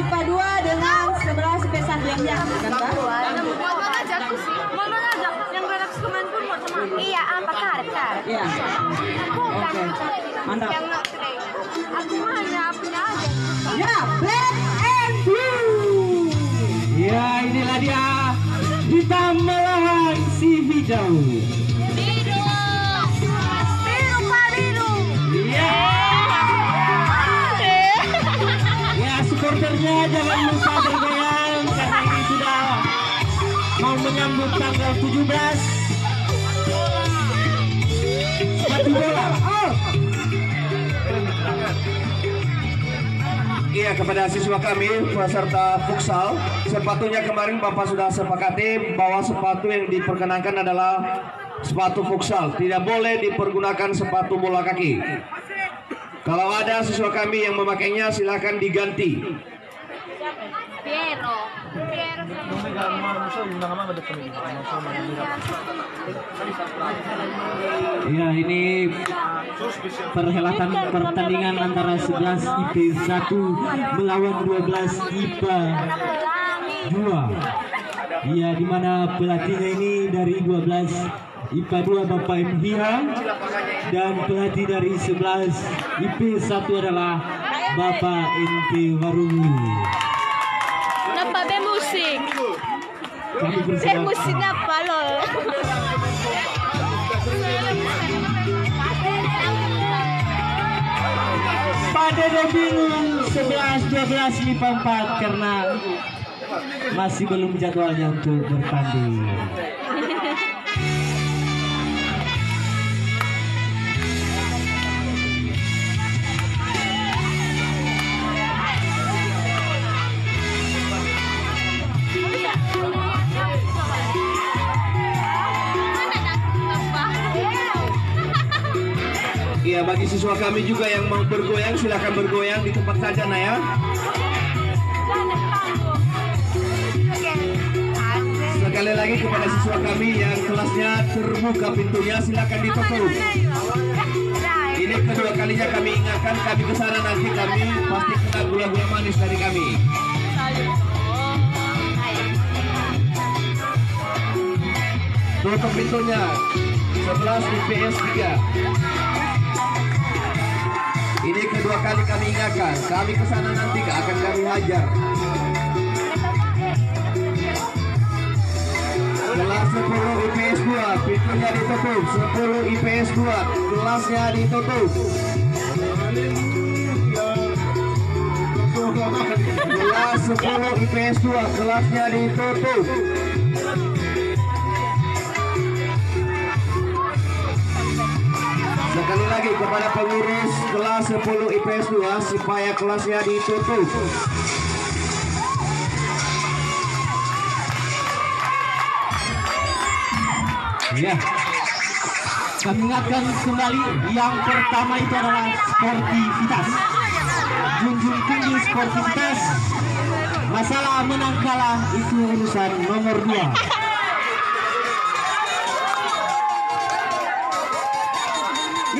IPA 2 dengan 11 IPS 1 yang jatuh kan Pak? Mana jatuh sih? Mana aja yang berak semen pun mau sama. Iya, apa karet? Iya. Oke. Mantap. Yang not today. Aku hanya punya aja. Ya, black and blue. ya inilah dia, hitam melawan si hijau. Biru. Biru Pak biru. Ya. Supporternya jangan lupa bergoyang karena ini sudah mau menyambut tanggal 17. Sepatu bola. Iya, kepada siswa kami peserta futsal, sepatunya kemarin Bapak sudah sepakati bahwa sepatu yang diperkenankan adalah sepatu futsal, tidak boleh dipergunakan sepatu bola kaki. Kalau ada siswa kami yang memakainya, silakan diganti. Piero. Ya, ini perhelatan pertandingan antara 11 IP 1 melawan 12 IPA 2. Ya, di mana pelatihnya ini dari 12 IPA 2 Bapak Mhiha dan pelatih dari 11 IP 1 adalah Bapak Inti Warumu. Napa be musik? Kami Be bersiap. musik napa lol? Pada bingung 11-12 IPA 4 karena masih belum jadwalnya untuk bertanding. Iya, bagi siswa kami juga yang mau bergoyang, silakan bergoyang di tempat saja, Nah ya. Sekali lagi kepada siswa kami yang kelasnya terbuka pintunya, silakan ditutup. Ini kedua kalinya kami ingatkan, kami kesana nanti kami pasti kena gula-gula manis dari kami. Tutup pintunya. 11 IPS 3. Ini kedua kali kami ingatkan, kami kesana nanti akan kami hajar. Kelas 10 IPS 2, pintunya ditutup. 10 IPS 2, kelasnya ditutup. Kelas 10 IPS 2, kelasnya ditutup. Sekali lagi kepada pengurus kelas 10 IPS 2 supaya kelasnya ditutup. Ya, kami ingatkan kembali yang pertama itu adalah sportivitas. Junjung tinggi sportivitas. Masalah menang kalah itu urusan nomor 2.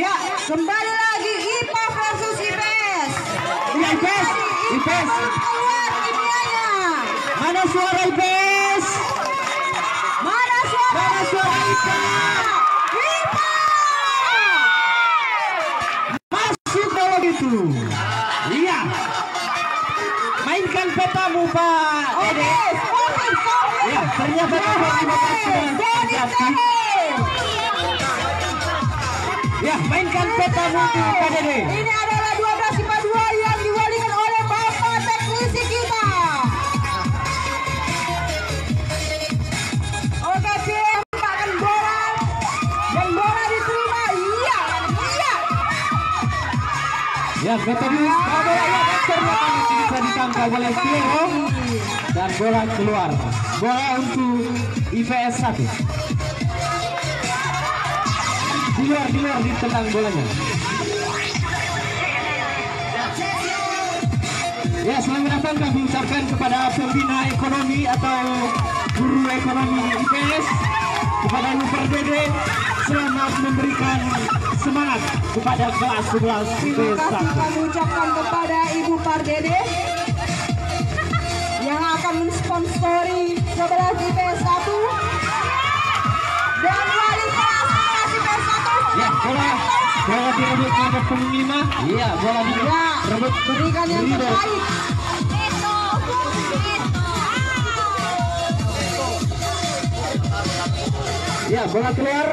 Ya, kembali lagi IPA versus IPS. Ya, IPS. Keluar kimianya. Mana suara IPS? Mana suara IPA? IPA. Masuk kalau gitu. Iya. Mainkan petamu, Pak. Oke, sportif. Ya, ternyata ya, mainkan petamu, Pak Dede. Ini adalah 12 IPA 2 yang diwalikan oleh Bapak teknisi kita. Oke, tempatkan bola dan bola diterima. Iya. Ya, ketemu bola yang ternyata bisa ditangkap oleh Piero dan bola keluar. Bola untuk IPS 1. Di luar ditendang bolanya. Ya, selamat datang kami ucapkan kepada pembina ekonomi atau guru ekonomi IPS, kepada Luper Dede, selamat memberikan semangat kepada kelas 11 Terima IPS 1. kasih kami ucapkan kepada Ibu Pardede yang akan mensponsori 11 IPS 1 dan wali kelas 11 IPS 1. Ya, bola direbut oleh penglima. Iya, bola direbut. Berikan yang terbaik. Ya, bola keluar.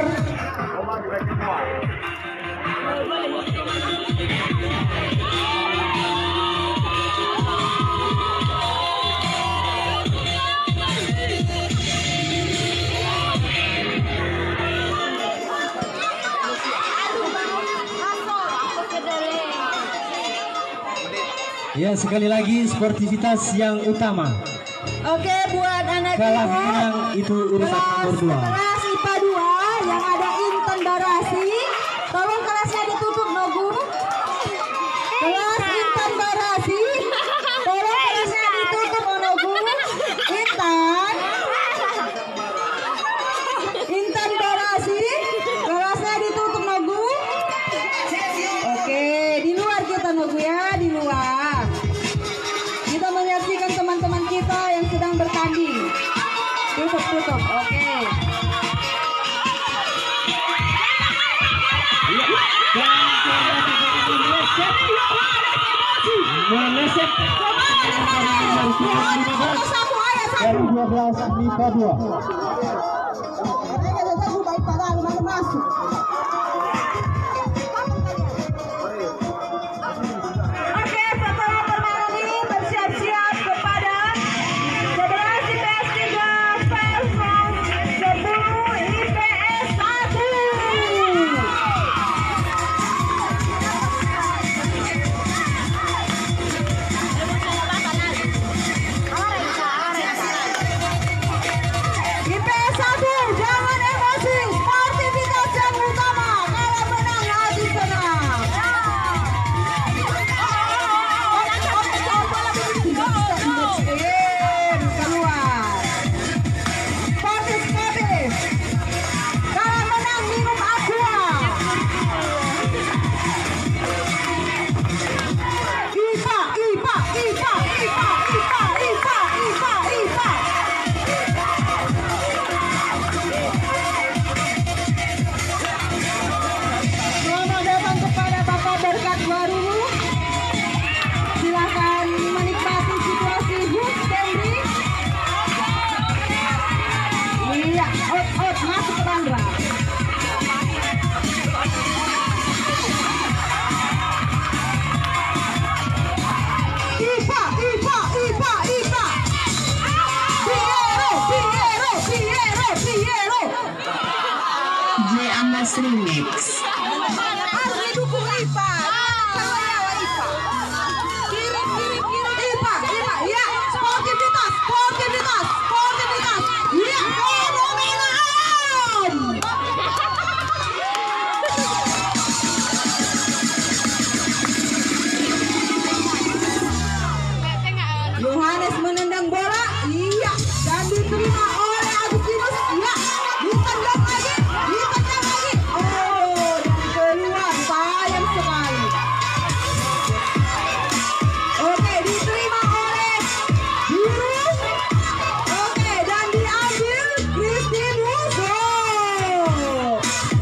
Ya, sekali lagi sportivitas yang utama. Oke, buat anak Kalah ibu menang itu urusan nomor 2. kelas IPA 2 yang ada Intan Barasi, tolong kelasnya ditutup, Nogu. Kelas Intan Barasi, tolong kelasnya ditutup, Nogu. Intan Barasi, kelasnya ditutup, Nogu. Oke, di luar kita, Nogu, ya, di luar. Kita menyaksikan teman-teman kita yang sedang bertanding. Tutup, oke. Meleset dari 12 MIPA 2. Masuk. Oke, setelah permainan ini bersiap-siap kepada 11 IPS 3 versus 10 IPS 1. IPS 1 DJ Ambas Remix. Harus didukung IPA. Kalau nyawa IPA. Kirim. IPA. Ya. Sportivitas. Ya. Fenomenal. Yohanes menendang bola. Iya. Dan diterima oleh Agustinus. Iya. Ditendang lagi. Oh, dan keluar. Sayang sekali. Oke, diterima oleh Biru. Oke, dan diambil Kristinus.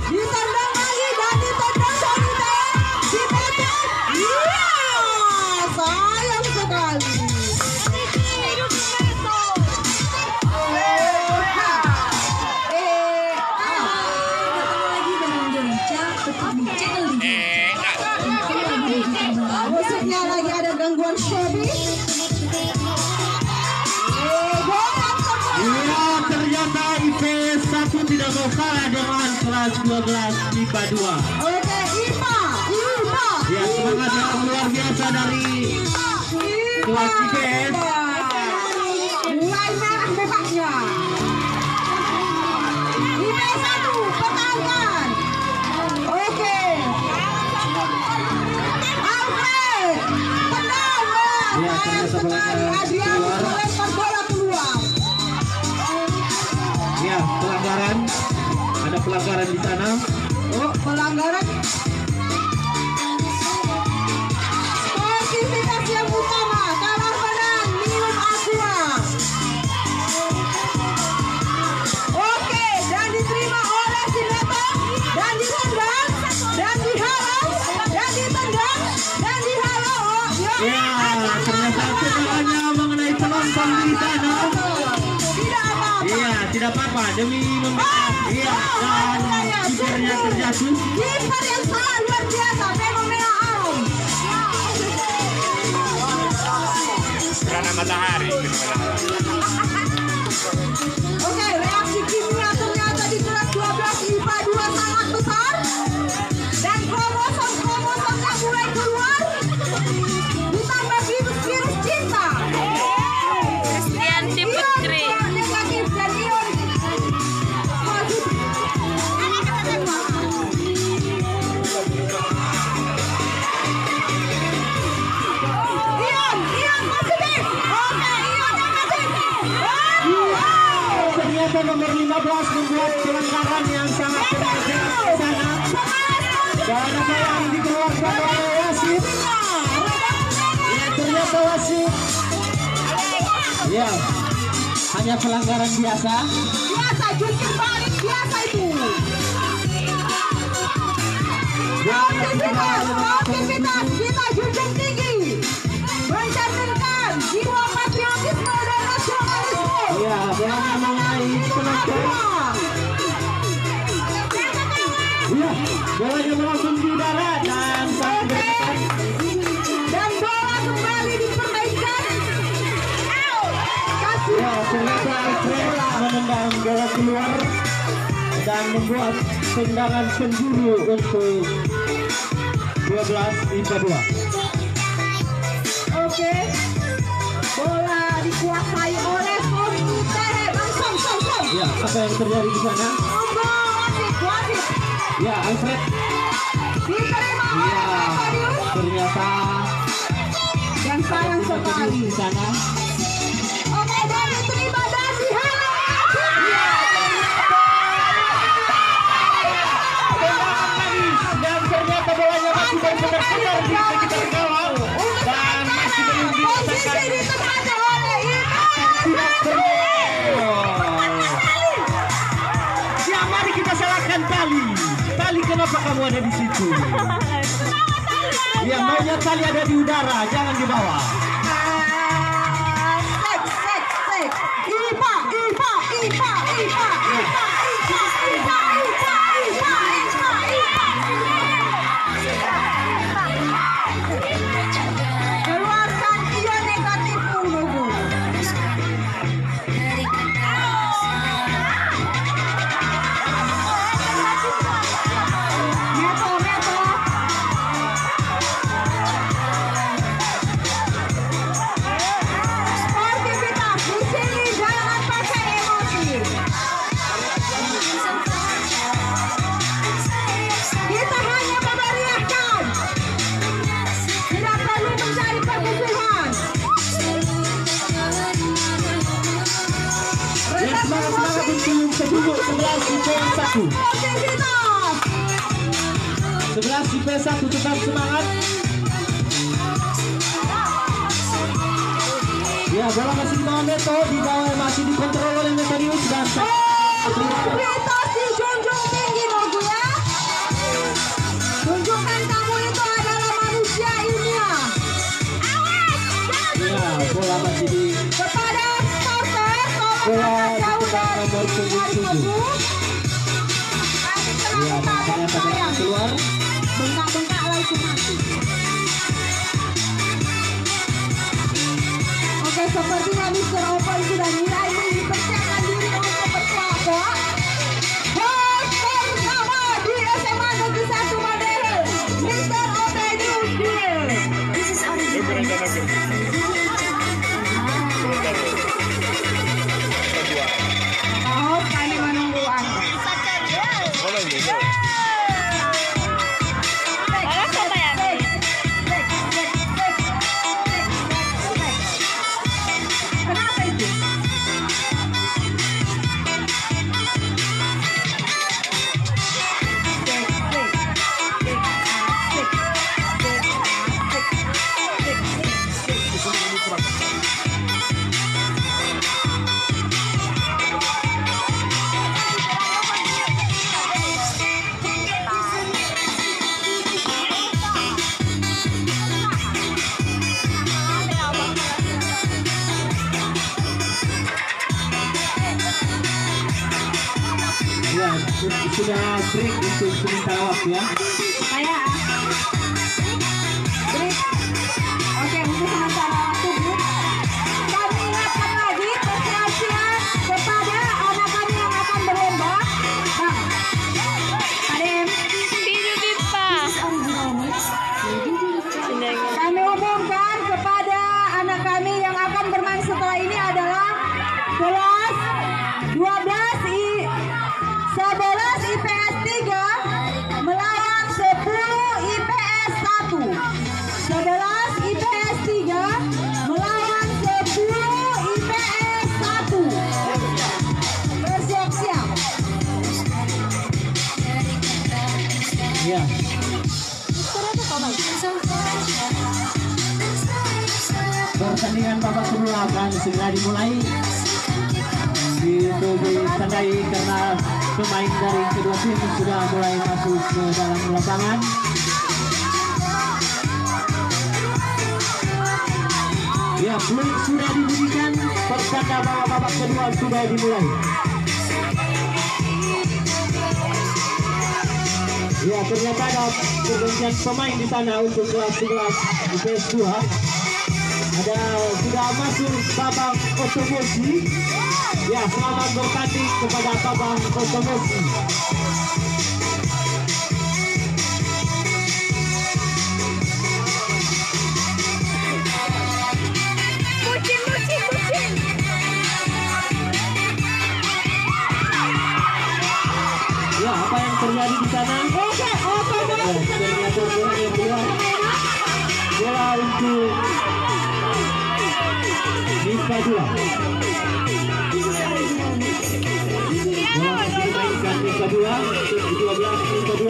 Ditendang lagi dan ditendang Sonita. Dipotong. Iya. Sayang sekali. Musiknya lagi ada gangguan Shelby. Ya, ternyata IPS 1 tidak mau kalah dengan kelas 12 IPA 2. Oke, IPA. Ya, semangat yang luar biasa dari kelas IPS. Mulai merah mukanya. IPS 1, pertahankan. Oke. Alfred, tendang. Ya, Sayang ternyata sekali. bola Adrian keluar. melempar bola keluar. Ya, pelanggaran. Ada pelanggaran di sana. Oh, pelanggaran. Sportivitas yang utama, kalah menang, minum aqua. Oke, dan diterima oleh Sineta, dan ditendang, dan dihalau, dan ditendang, dan dihalau. Oh, Ya, ternyata cederanya mengenai penonton di sana. tidak apa-apa. Iya, tidak apa-apa demi membela. Iya, dan kipernya terjatuh. Kiper yang sangat luar biasa, fenomena alam. Gerhana matahari. Oke, reaksi kimia ternyata di kelas 12 IPA 2 sangat besar. Dan kromosom-kromosomnya mulai keluar. Ditambah virus cinta. Kristianti Putri. Ion negatif dan ion positif. Ion positif. Oke, ion negatif. Ternyata nomor 15 membuat pelanggaran yang sangat keras di sana. Dan apa yang dikeluarkan oleh wasit? Ya, ternyata wasit. Ya, hanya pelanggaran biasa. Biasa, jungkir balik biasa itu. Sportivitas, kita junjung tinggi. Mencerminkan jiwa patriotisme dan nasionalisme. Ya, bolanya mengenai penonton. Ya, bolanya melangsung di udara dan sangat dekat. Dan bola kembali dipermainkan. Kasih. Ya, ternyata Alfred menendang bola keluar dan membuat tendangan penjuru untuk 12 IPA 2. Oke. Bola dikuasai oleh Sonite. Som. Ya, apa yang terjadi di sana? Wasit. Ya, Alfred. Diterima Ya, oleh Fadius. ternyata Dan sayang sekali. di sana. Oke, dan diterima dan dihalau. Tendangan manis dan ternyata bolanya masih berputar-putar di sekitar gawang dan masih belum Posisi dirasakan. ditempatkan oleh Ya, mari kita salahkan Tali. Tali, kenapa kamu ada di situ? Ya, maunya Tali ada di udara, jangan di bawah. Sek. IPA. Keluarkan ion negatif dulu. 11 IPS 1 tetap semangat. Ya, bola masih di bawah Neto, di bawah masih dikontrol oleh Metodius dan Prioritas dijunjung tinggi Norgu ya. Tunjukkan kamu itu adalah manusia ilmiah. ya, bola masih di Kepada starter, bola tolong jauh di dari nomor 77. Ya, nampaknya pada keluar. Bengkak-bengkak lagi mati. Oke, sepertinya Mr. Open sudah mulai mempersiapkan diri untuk berkelompok. Host pertama di SMA Negeri 1 Madero, Mr. Openius Deal. Host kami menunggu Anda. Kenapa itu? Ya, sudah break untuk sementara waktu ya. Saya break. Oke, untuk sementara waktu break. Kami ingatkan lagi perhatian kepada anak kami yang akan berlomba. Bang, Adem, kami umumkan kepada anak kami yang akan bermain setelah ini adalah kelas 11 IPS 3 melawan 10 IPS 1. 11 IPS 3 melawan 10 IPS 1. Bersiap-siap. Ya. Pertandingan babak kedua akan segera dimulai. Itu ditandai karena pemain dari kedua tim sudah mulai masuk ke dalam lapangan. Ya, peluit sudah dibunyikan, pertanda bahwa babak kedua sudah dimulai. Ya, ternyata ada pergantian pemain di sana untuk kelas 11 IPS 2. Ada sudah masuk Babang Otomosi. Ya, selamat bertanding kepada Babang Otomosi. Ya, apa yang terjadi di sana? Ternyata bola yang keluar. Bola untuk Nispa 2. Bola masih dimainkan Nispa 2 untuk 12 Nispa 2.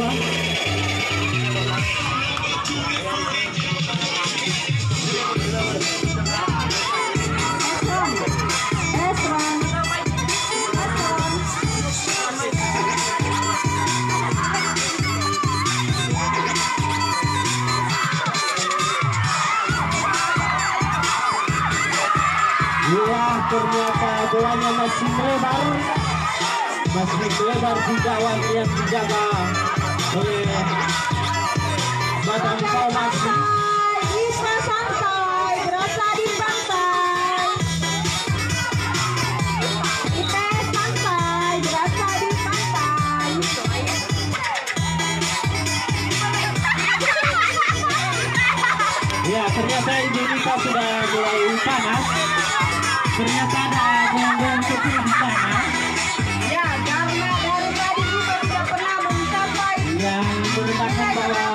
Ternyata bolanya masih melebar di gawang yang dijaga oleh Badan Formasi. Bisa santai, berasa di pantai. Kita santai, berasa di pantai. Ya, ternyata ini sudah mulai panas. Ternyata ada gong-gong kecil di sana. Ya, karena dari tadi kita tidak pernah mencapai yang menandakan bahwa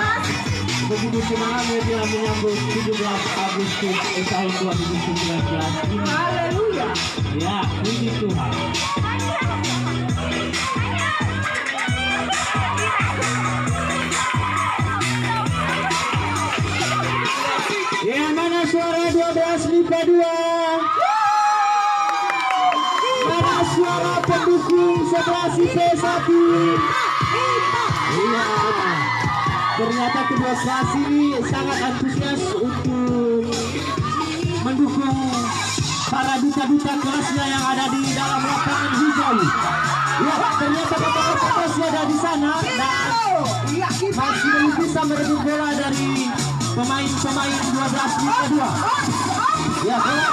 begitu semangatnya telah menyambut 17 Agustus tahun 2019 ini. haleluya. Ya, puji Tuhan. 12 IPS 1. Iya, ternyata kedua kelas ini sangat antusias untuk mendukung para duta-duta kelasnya yang ada di dalam lapangan hijau. Ya, ternyata kata-kata masih ada di sana dan masih belum bisa merebut bola dari pemain-pemain 12 IPA 2. Ya, bola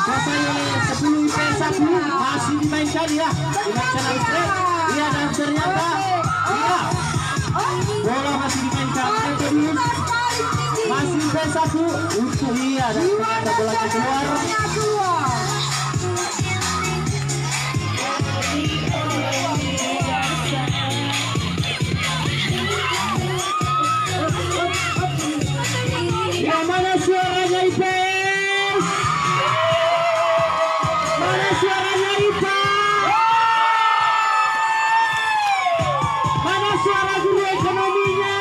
dikuasai oleh 10 IPS 1 masih dimainkan ya, dimainkan Alfred. Iya, dan ternyata iya, bola masih dimainkan terus. Masih IPS 1 untuk iya, dan ternyata bolanya keluar. Yang mana suaranya IPS? Mana suaranya IPA? Mana suara guru ekonominya?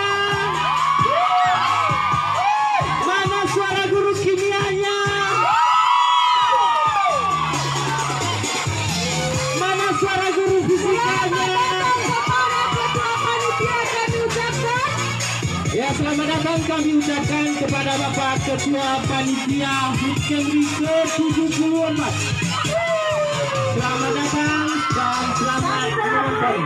Mana suara guru kimianya? Mana suara guru fisikanya? Ya, selamat datang kami ucapkan kepada Bapak Ketua Panitia HUT Kemri ke-74. Selamat datang dan selamat menonton.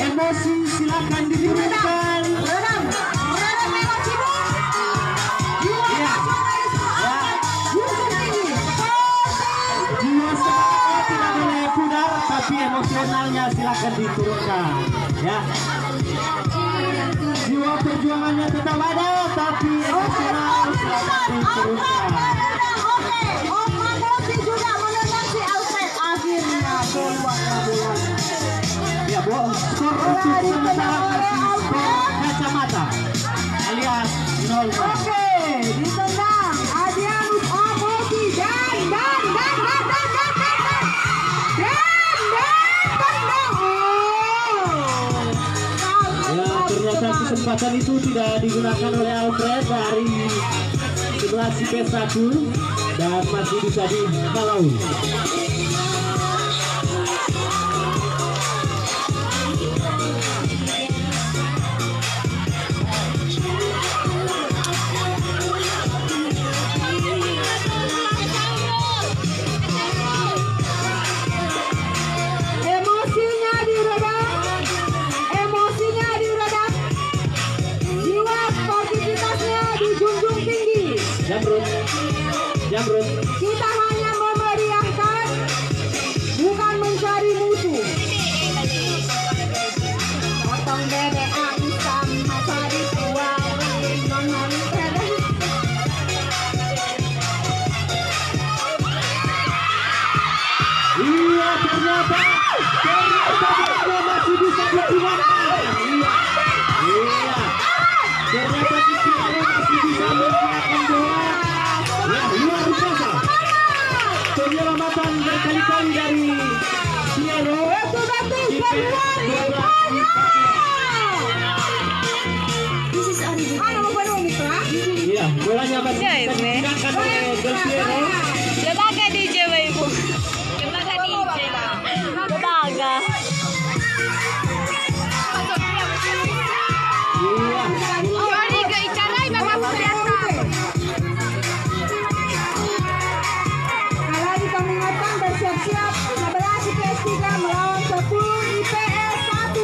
Emosi silakan diturunkan. Jiwa semangatnya tidak boleh pudar, tapi emosionalnya silakan diturunkan. Ya. Jiwa perjuangannya tetap ada, tapi emosional silakan diturunkan. Ya, skor untuk sementara masih skor kacamata alias 0. Oke, ditendang Adrianus Amoti dan ya, ternyata kesempatan itu tidak digunakan oleh Alfred dari 11 IPS 1 dan masih bisa dikalau. Jamrut. Kita hanya memeriahkan, bukan mencari musuh. Potong dedek aku sama cari uang, non dedek. Iya, ternyata masih bisa digunakan. Iya. Ternyata Kiciano masih bisa menggunakan bola. Ya, luar biasa. Penyelamatan berkali-kali dari Piero. Iya, bolanya masih bisa digunakan oleh Del Piero. Lembaga DJ Ibu. Lembaga DJ. Lembaga. Iya. Sorry, gak icaray, mga kelihatan. Lagi kami ingatkan bersiap-siap 11 IPS 3 melawan 10 IPS 1.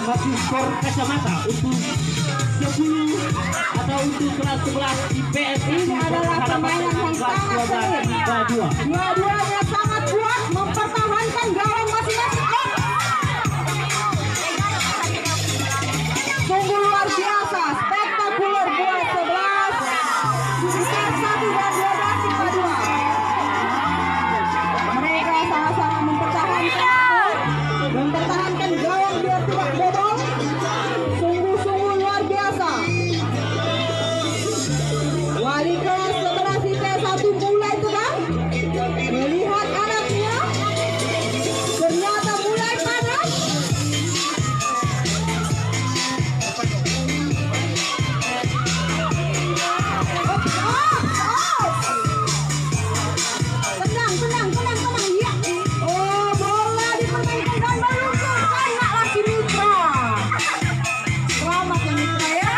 masih skor kacamata untuk 10 atau untuk kelas 11 IPS. Ini adalah permainan yang sangat sengit. Dua-duanya sangat kuat mempertahankan gawang masing-masing. Sungguh luar biasa, spektakuler buat 11 IPS 1 dan 12 IPA 2. Mereka sama-sama mempertahankan gawang biar tidak bobol. Sungguh-sungguh luar biasa. Wali kelas 11 IPS 1 mulai tegang melihat anaknya ternyata mulai panas. Tenang ya. Oh, bola dipermainkan dan meluncur kayaklah si Mitra. Selamat ya Mitra ya.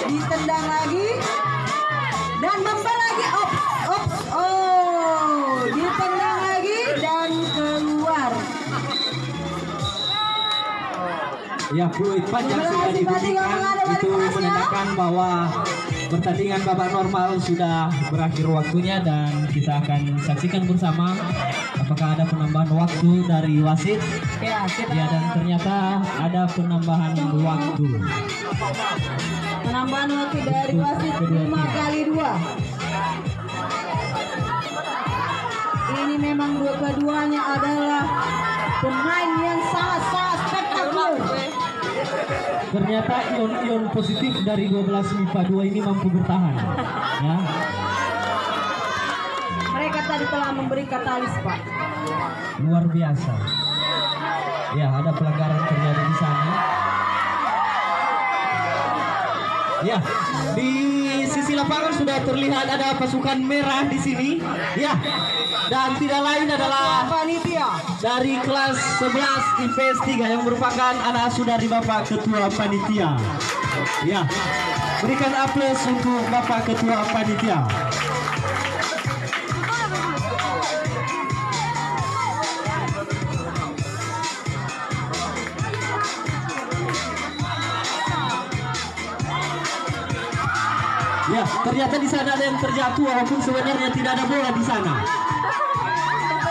Ditendang lagi dan membal lagi, ditendang lagi dan keluar. Ya, fluid panjang sudah diberikan, itu menandakan bahwa pertandingan babak normal sudah berakhir waktunya dan kita akan saksikan bersama apakah ada penambahan waktu dari wasit. Ya, dan ternyata ada penambahan waktu. Penambahan waktu dari wasit 5x2. Ini memang keduanya adalah pemain yang sangat spektakuler. Ternyata ion-ion positif dari 12 MIPA 2 ini mampu bertahan. Ya. Mereka tadi telah memberi katalis, Pak. Luar biasa. Ya, ada pelanggaran terjadi di sana. Ya, di sisi lapangan sudah terlihat ada pasukan merah di sini. Ya, dan tidak lain adalah panitia dari kelas 11 IPS 3 yang merupakan anak asuh dari Bapak Ketua Panitia. Ya, berikan aplaus untuk Bapak Ketua Panitia. Ya, ternyata di sana ada yang terjatuh walaupun sebenarnya tidak ada bola di sana.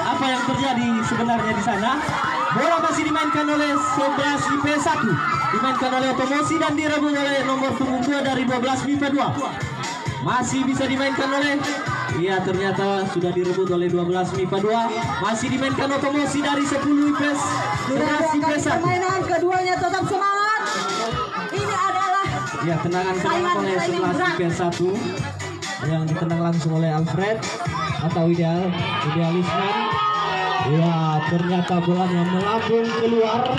Apa yang terjadi sebenarnya di sana? Bola masih dimainkan oleh 11 IPS 1, dimainkan oleh Otomosi dan direbut oleh nomor punggung 2 dari 12 MIPA 2. Masih bisa dimainkan oleh, iya ternyata sudah direbut oleh 12 MIPA 2. Masih dimainkan Otomosi dari 10 IPS 12 IPS 1. Permainan keduanya tetap semangat. Ini adalah ya, tendangan oleh 11 IPS 1 yang ditendang langsung oleh Alfred atau Idealisman. Ya, ternyata bolanya melambung keluar.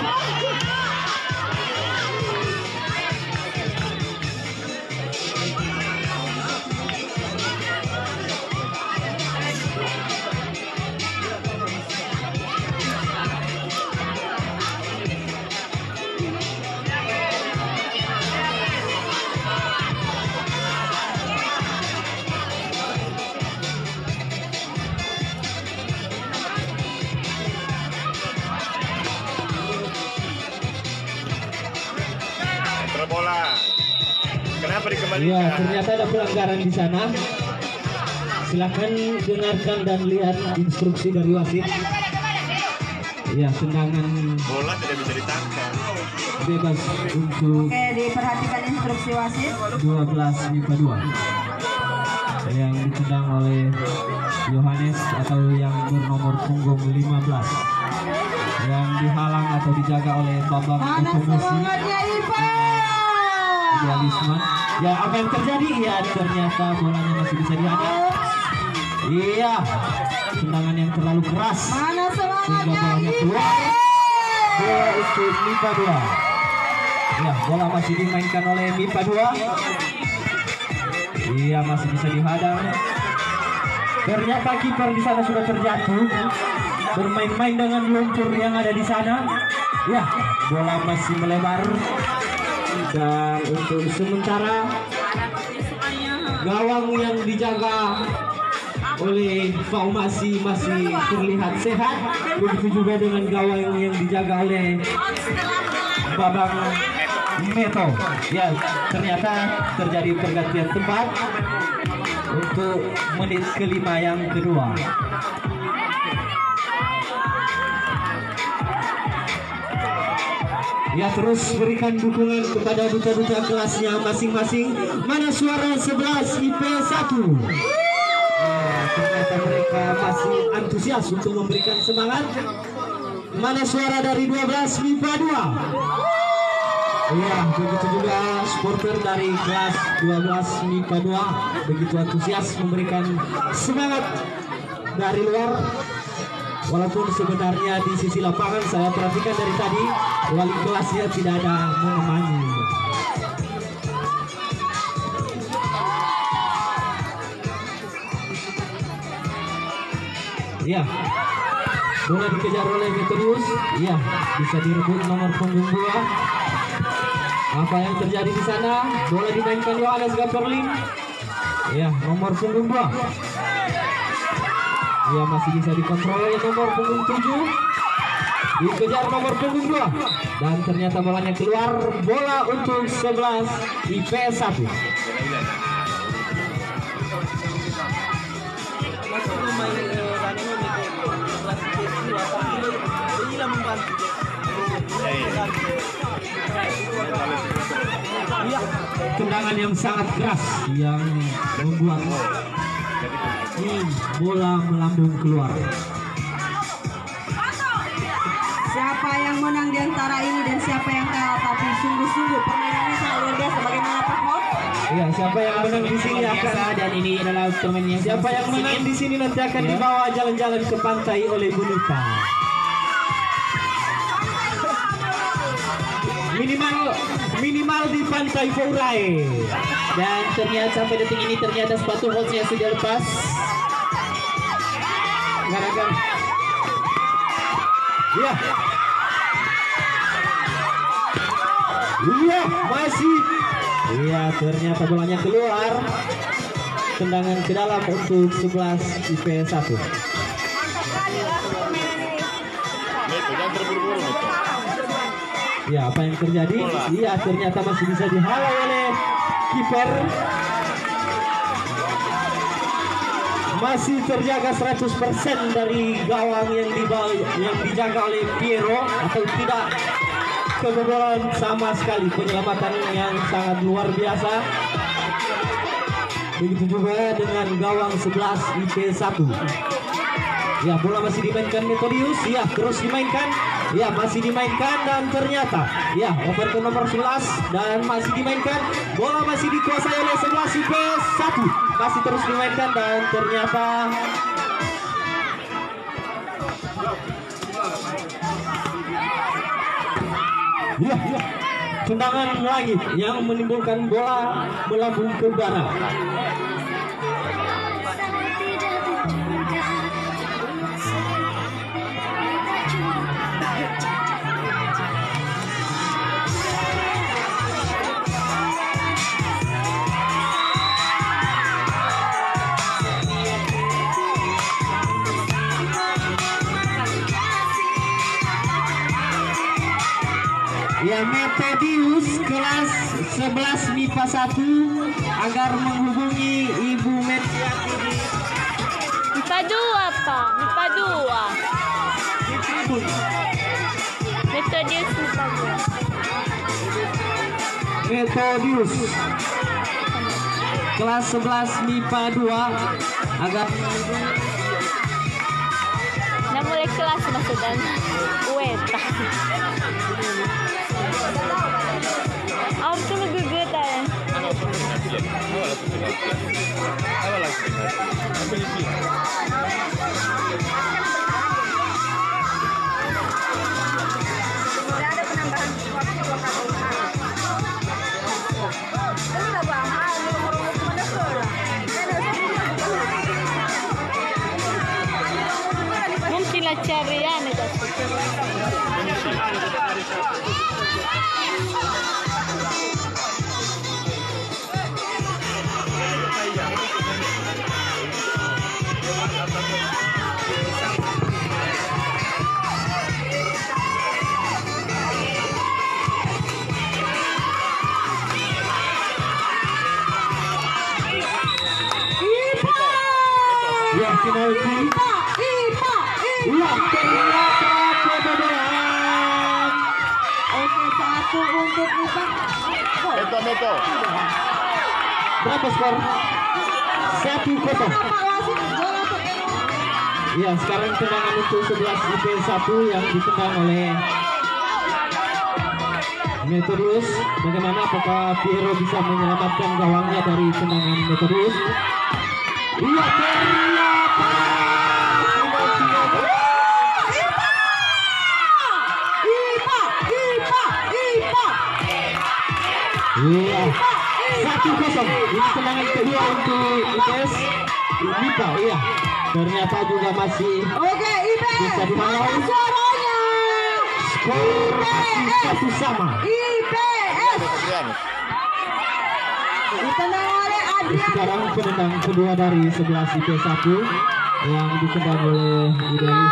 Bola. Kenapa dikembalikan? Ya, ternyata ada pelanggaran di sana. Silakan dengarkan dan lihat instruksi dari wasit. Ya, tendangan Bola tidak bisa ditangkap. bebas untuk Oke, diperhatikan instruksi wasit. 12 MIPA 2 yang ditendang oleh Yohanes atau yang bernomor punggung 15 yang dihalang atau dijaga oleh Bambang Mana Ekonosi semangatnya IPA? Idealisman. Ya, apa yang terjadi? Ya, ternyata bolanya masih bisa dihadang. Iya, tendangan yang terlalu keras Mana sehingga semangatnya bolanya IPA? keluar. Bola untuk MIPA 2. Ya, bola masih dimainkan oleh MIPA 2. Iya, masih bisa dihadang. Ternyata kiper di sana sudah terjatuh, bermain-main dengan lumpur yang ada di sana. Ya, bola masih melebar. Dan untuk sementara gawang yang dijaga oleh Fau masih terlihat sehat. Begitu juga dengan gawang yang dijaga oleh Babang Meto. Ya, ternyata terjadi pergantian tempat untuk menit kelima yang kedua. Ya, terus berikan dukungan kepada duta-duta kelasnya masing-masing. Mana suara 11 IP1? Ternyata mereka masih antusias untuk memberikan semangat. Mana suara dari 12 MIPA 2? Ya, begitu juga supporter dari kelas 12 MIPA 2 begitu antusias memberikan semangat dari luar. Walaupun sebenarnya di sisi lapangan saya perhatikan dari tadi wali kelasnya tidak ada menemani. Ya, bola dikejar oleh Meteorius. Ya, bisa direbut nomor punggung 2. Apa yang terjadi di sana? Bola dimainkan Yohanes Gaperlin. Ya, nomor punggung 2. Ya, masih bisa dikontrol oleh nomor punggung 7. Dikejar nomor punggung 2. Dan ternyata bolanya keluar. Bola untuk 11 IPS 1. Tendangan yang sangat keras yang membuat bola melambung keluar. Siapa yang menang di antara ini dan siapa yang kalah? Tapi sungguh-sungguh permainannya sangat luar biasa. Bagaimana Pak Hot? Ya, siapa yang menang di sini akan dan ini adalah permainan yang siapa yang menang di sini nanti akan dibawa jalan-jalan ke pantai oleh Bu Nita. Minimal di pantai Fourai. Dan ternyata sampai detik ini ternyata sepatu Holtznya sudah lepas. Gara-gara. Ya. Iya, masih. Iya, ternyata bolanya keluar. Tendangan ke dalam untuk 11 IPS 1. Jangan terburu-buru. Ya, apa yang terjadi? Iya, ternyata masih bisa dihalau oleh kiper. Masih terjaga 100% dari gawang yang dijaga oleh Piero atau tidak kebobolan sama sekali. Penyelamatan yang sangat luar biasa. Begitu juga dengan gawang 11 IP1. Ya, bola masih dimainkan Metodius. Ya, terus dimainkan. Ya, masih dimainkan dan ternyata ya over ke nomor 11 dan masih dimainkan. Bola masih dikuasai oleh 11 IP1. Masih terus dimainkan dan ternyata ya, tendangan lagi yang menimbulkan bola melambung ke udara. Ya, Metodius kelas 11 MIPA 1 agar menghubungi Ibu Merciati di MIPA 2 Pak, MIPA 2. Metodius MIPA 2. Metodius kelas 11 MIPA 2 agar Nah mulai kelas maksudnya Weta. Aku ngegegetan. Mungkin lah carian itu. ya penalti. Ternyata kebobolan. Oke, 1 untuk IPA. Meto. Berapa skor? 1-0. Ya, sekarang tendangan untuk 11 IP 1 yang ditendang oleh Metodius. Bagaimana, apakah Piero bisa menyelamatkan gawangnya dari tendangan Metodius? Iya, ternyata iya, 1-0. Ini tendangan kedua untuk IPS. IPA, iya. Ternyata juga masih Oke, IPS. bisa dihalau. Suaranya. Skor masih 1-1. IPS. Ditendang oleh Adrian. Sekarang penendang kedua dari 11 IPS 1 yang ditendang oleh Ideli.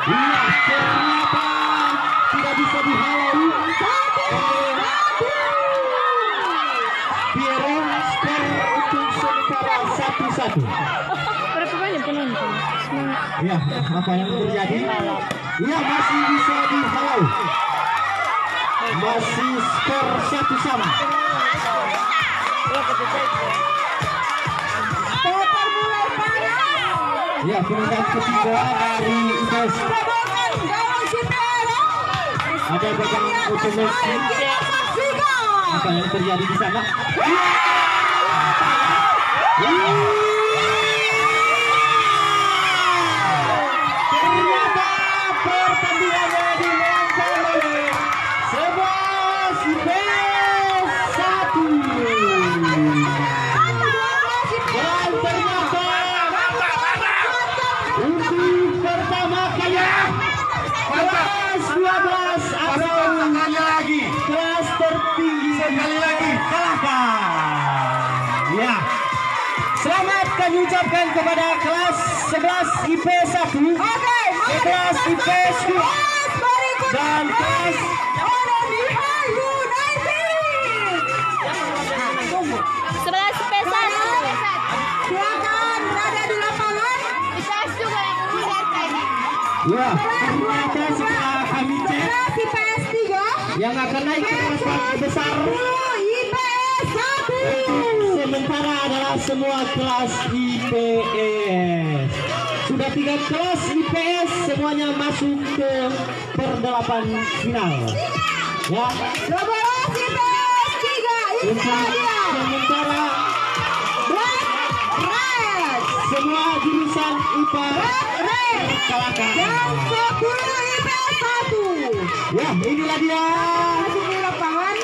Iya, ternyata tidak bisa dihalau. Piero, skor untuk sementara 1-1. Berapa banyak penonton? Ya, apa yang terjadi? Ya, masih bisa dihalau. Masih skor 1-1. Mulai panas. Ya, penendang ketiga dari IPS. Bobokan gawang si Piero. Ada babak otomatis. Apa yang terjadi di sana? Ternyata pertandingannya dimenangkan oleh 11 IPS 1. Dan ternyata untuk pertama kalinya kelas 12 atau lagi kelas tertinggi sekali lagi kalahkan. Ya, selamat kami ucapkan kepada kelas 11 IPS 1, 11 IPS 2 dan kelas 11 pesan. Silakan berada di lapangan. IPS juga yang mengucapkan. ya, ternyata setelah kami cek IPS 3. yang akan naik ke kelas paling besar IPS 1. sementara adalah semua kelas IPS. Sudah 3 kelas IPS semuanya masuk ke per-8 final. Ya, 12 IPS 3. untuk sementara Black Red. semua jurusan IPA kalahkan. Dan 10 IPS 1. Ya, inilah dia Masuk di lapangan.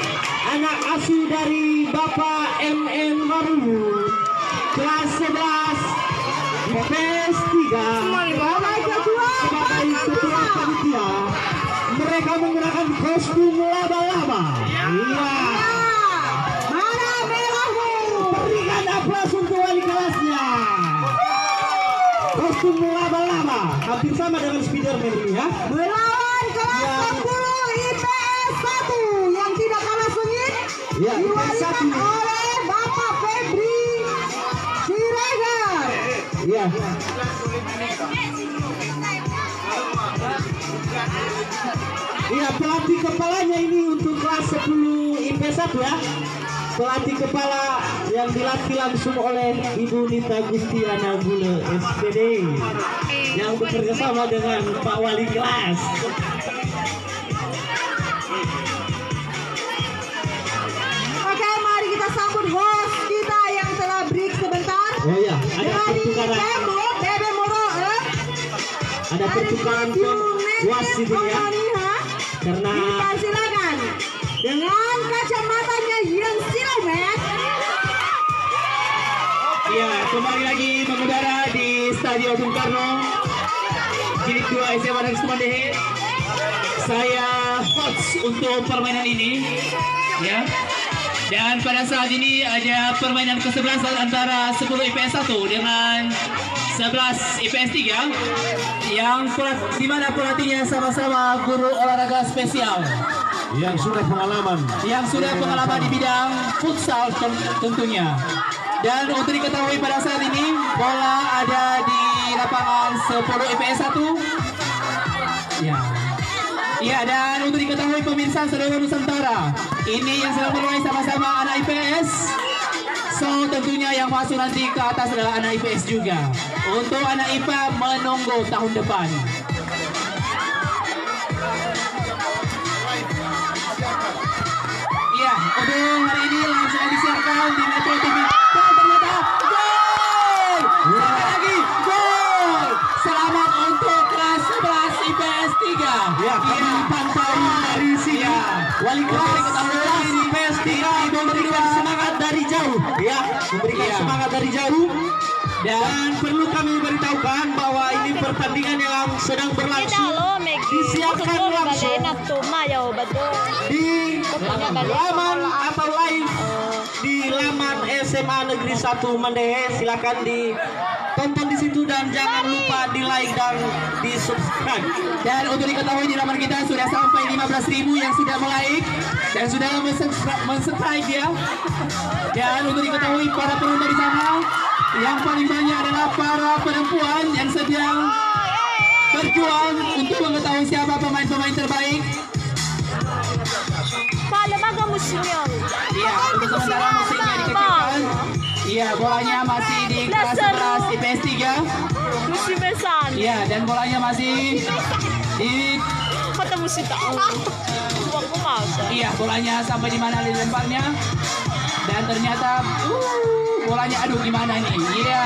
anak asuh dari Bapak MN Maru, kelas 11 IPS 3. Sebagai ketua Sebagai ketua panitia, mereka menggunakan kostum laba-laba. Iya. Mana merahmu? Berikan aplaus untuk wali kelasnya. Kostum laba-laba, hampir sama dengan Spiderman ini ya. Melawan kelas Yang- 10 IPS 1 yang tidak kalah sengit. Ya, diwalikan oleh Bapak Febri Siregar. ya. Iya, pelatih kepalanya ini untuk kelas 10 IPS 1 ya. Pelatih kepala yang dilatih langsung oleh Ibu Nita Gustiana Bule SPD yang bekerja sama dengan Pak Wali kelas. Oke, mari kita sambut host kita yang telah break sebentar. Oh ya, ada Dari pertukaran. Bebe Moro. Ada pertukaran wasit ini ya. Karena Dipersilakan dengan kacamatanya yang silomet. Ya, kembali lagi mengudara di Stadion Bung Karno, Jilid 2 SMA Negeri Sumandehe. Saya host untuk permainan ini, ya. Dan pada saat ini ada permainan ke-11 antara 10 IPS 1 dengan 11 IPS 3 yang di mana pelatihnya sama-sama guru olahraga spesial yang sudah pengalaman di bidang futsal tentunya. Dan untuk diketahui pada saat ini bola ada di lapangan 10 IPS 1. Ya. Ya, dan untuk diketahui pemirsa seluruh Nusantara, ini yang sedang bermain sama-sama anak IPS. So tentunya yang masuk nanti ke atas adalah anak IPS juga. Untuk anak IPA menunggu tahun depan. Iya, untuk hari ini langsung disiarkan di Metro TV. Dan ternyata gol! Sekali lagi gol! Selamat untuk kelas 11 IPS 3. ya kami pantau dari sini. Wali kelas 11 IPS 3 memberikan semangat dari jauh, ya, memberikan semangat dari jauh. Dan perlu kami beritahukan bahwa ini pertandingan yang sedang berlangsung disiarkan langsung di laman atau live di laman SMA Negeri 1 Mandehe. Silakan ditonton di situ dan jangan lupa di like dan di subscribe. Dan untuk diketahui di laman kita sudah sampai 15.000 yang sudah like dan sudah men-subscribe ya. Dan untuk diketahui para penonton di sana, yang paling banyak adalah para perempuan yang sedang berjuang untuk mengetahui siapa pemain-pemain terbaik. Iya, untuk sementara musiknya dikecilkan. Iya, bolanya masih di kelas 11 IPS 3. Iya, dan bolanya masih di iya, bolanya sampai di mana dilemparnya. Dan ternyata bolanya aduh gimana nih? Iya,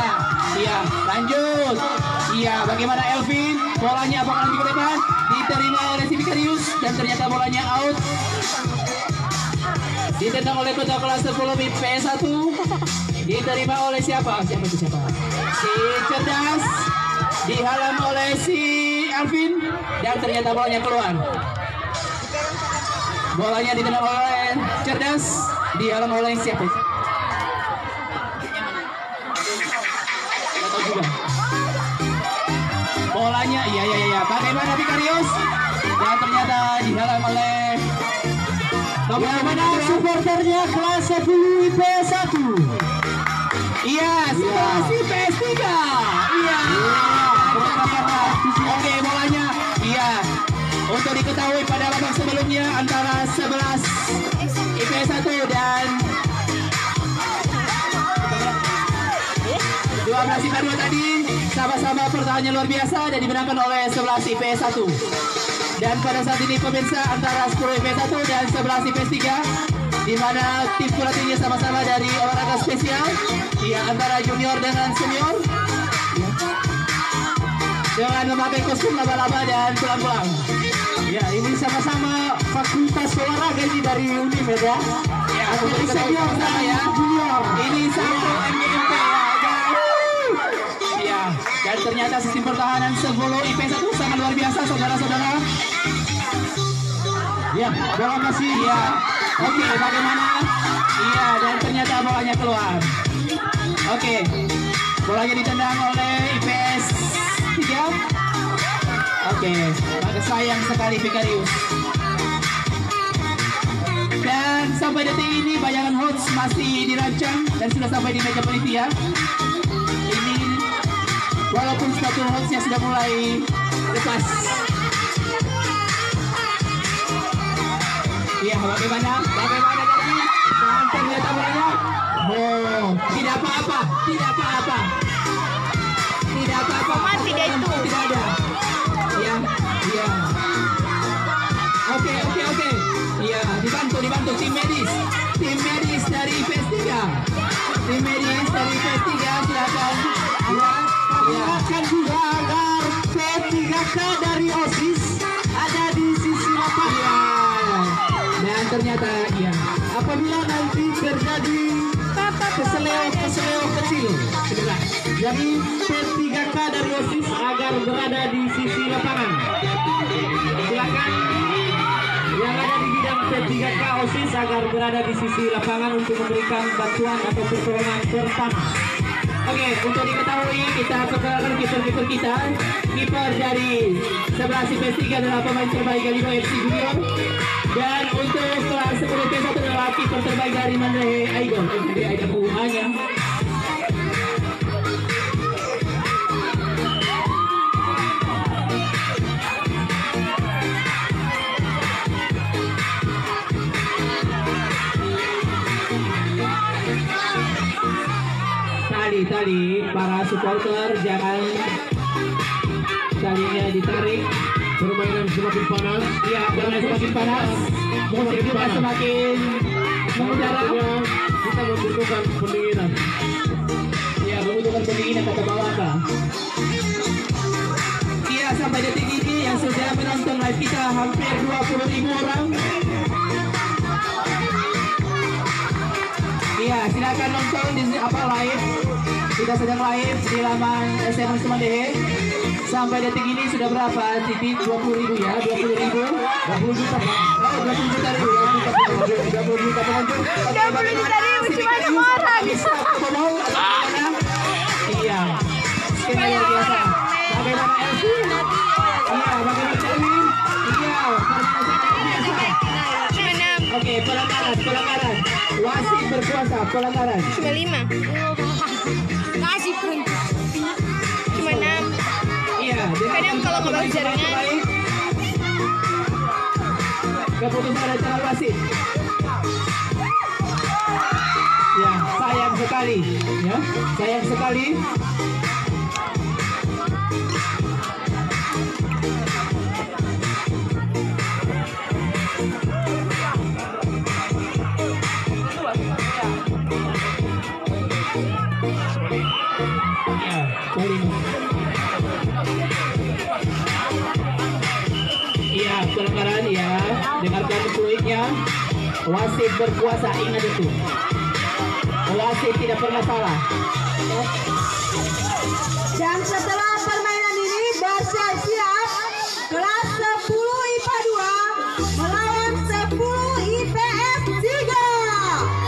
iya, lanjut. Iya, bagaimana Elvin? Bolanya apakah nanti ke depan? Diterima oleh si Vicarius dan ternyata bolanya out. Ditendang oleh kota kelas 10 IPS 1. Diterima oleh siapa? Siapa itu siapa? Si Cerdas. Dihalang oleh si Elvin dan ternyata bolanya keluar. Bolanya ditendang oleh Cerdas. Dihalang oleh siapa? Tidak tahu juga. Bolanya, iya. Bagaimana Vicarius? Dan ternyata dihalang oleh Bagaimana supporternya kelas 10 IPS 1? Iya, 11 IPS 3. Iya. Oke, bolanya. Iya. Untuk diketahui pada babak sebelumnya antara 11 IPS 1 dan 12 IPA 2 tadi sama-sama pertahanannya luar biasa dan dimenangkan oleh 11 IPS 1. Dan pada saat ini pemirsa antara 10 IPS 1 dan 11 IPS 3 di mana tim pelatihnya sama-sama dari olahraga spesial, ya, antara junior dengan senior, ya, dengan memakai kostum laba-laba dan tulang-tulang. Ya, ini sama-sama fakultas olahraga ini dari Unimed ya. Ya, untuk diketahui sama ya, junior. ini satu MGMP ya. Dan ternyata sistem pertahanan 10 IPS 1 sangat luar biasa, saudara-saudara. Ya, bola masih ya. Oke, bagaimana? Iya, dan ternyata bolanya keluar. Oke, bolanya ditendang oleh IPS 3. Oke, sayang sekali Vicarius. Dan sampai detik ini bayangan host masih dirancang dan sudah sampai di meja panitia. Ini walaupun sepatu hostnya sudah mulai lepas. Iya, bagaimana dari dan ternyata banyak. Oh, tidak apa-apa. Tidak apa-apa. Tidak itu. Tidak ada. Ya. Oke. Iya, dibantu tim medis dari IPS 3. Tim medis dari IPS 3 silakan. Silakan juga agar P3K dari OSIS ada di sisi lapangan. Dan ternyata ya, Apabila nanti terjadi keseleo kecil, jadi P3K dari OSIS agar berada di sisi lapangan. Silakan yang ada di bidang P3K OSIS agar berada di sisi lapangan untuk memberikan bantuan atau pertolongan pertama. Oke, untuk diketahui kita perkenalkan kiper kita. Kiper dari 11 IPS 3 adalah pemain terbaik Galindo FC Junior. Dan untuk kelas 10 IPS 1 adalah kiper terbaik dari Mandre Aigon. Jadi ada hubungannya. Tali para supporter jangan talinya ditarik. Permainan semakin panas. Ya, permainan semakin panas. Musik juga semakin mengudara. Kita membutuhkan pendinginan. Ya, membutuhkan pendinginan kata Bawaka. Iya, sampai detik ini yang sudah menonton live kita hampir 20.000 orang. Iya, silakan nonton di live. Kita sedang live di laman SMS Kemandehe. Sampai detik ini sudah berapa titik? 20.000 ya, 20.000. 20 juta Pak. Oh, 20 juta ribu ya. 20 juta penonton. 20 juta ribu cuma orang. Iya. Skema luar biasa. Bagaimana Elvi? Iya, bagaimana Elvin? Iya, biasa. Oke, pelanggaran. Wasit berkuasa, pelanggaran. Cuma 5. Kasih pun. Cuma 6. Iya, Kadang kalau ngebahas jaringan. Keputusan dari calon wasit. Ya, sayang sekali. Ya, sayang sekali. Iya, pelanggaran ya. Dengarkan fluidnya. Wasit berkuasa, ingat itu. Wasit tidak pernah salah. Dan setelah permainan ini bersiap-siap kelas 10 IPA 2 melawan 10 IPS 3.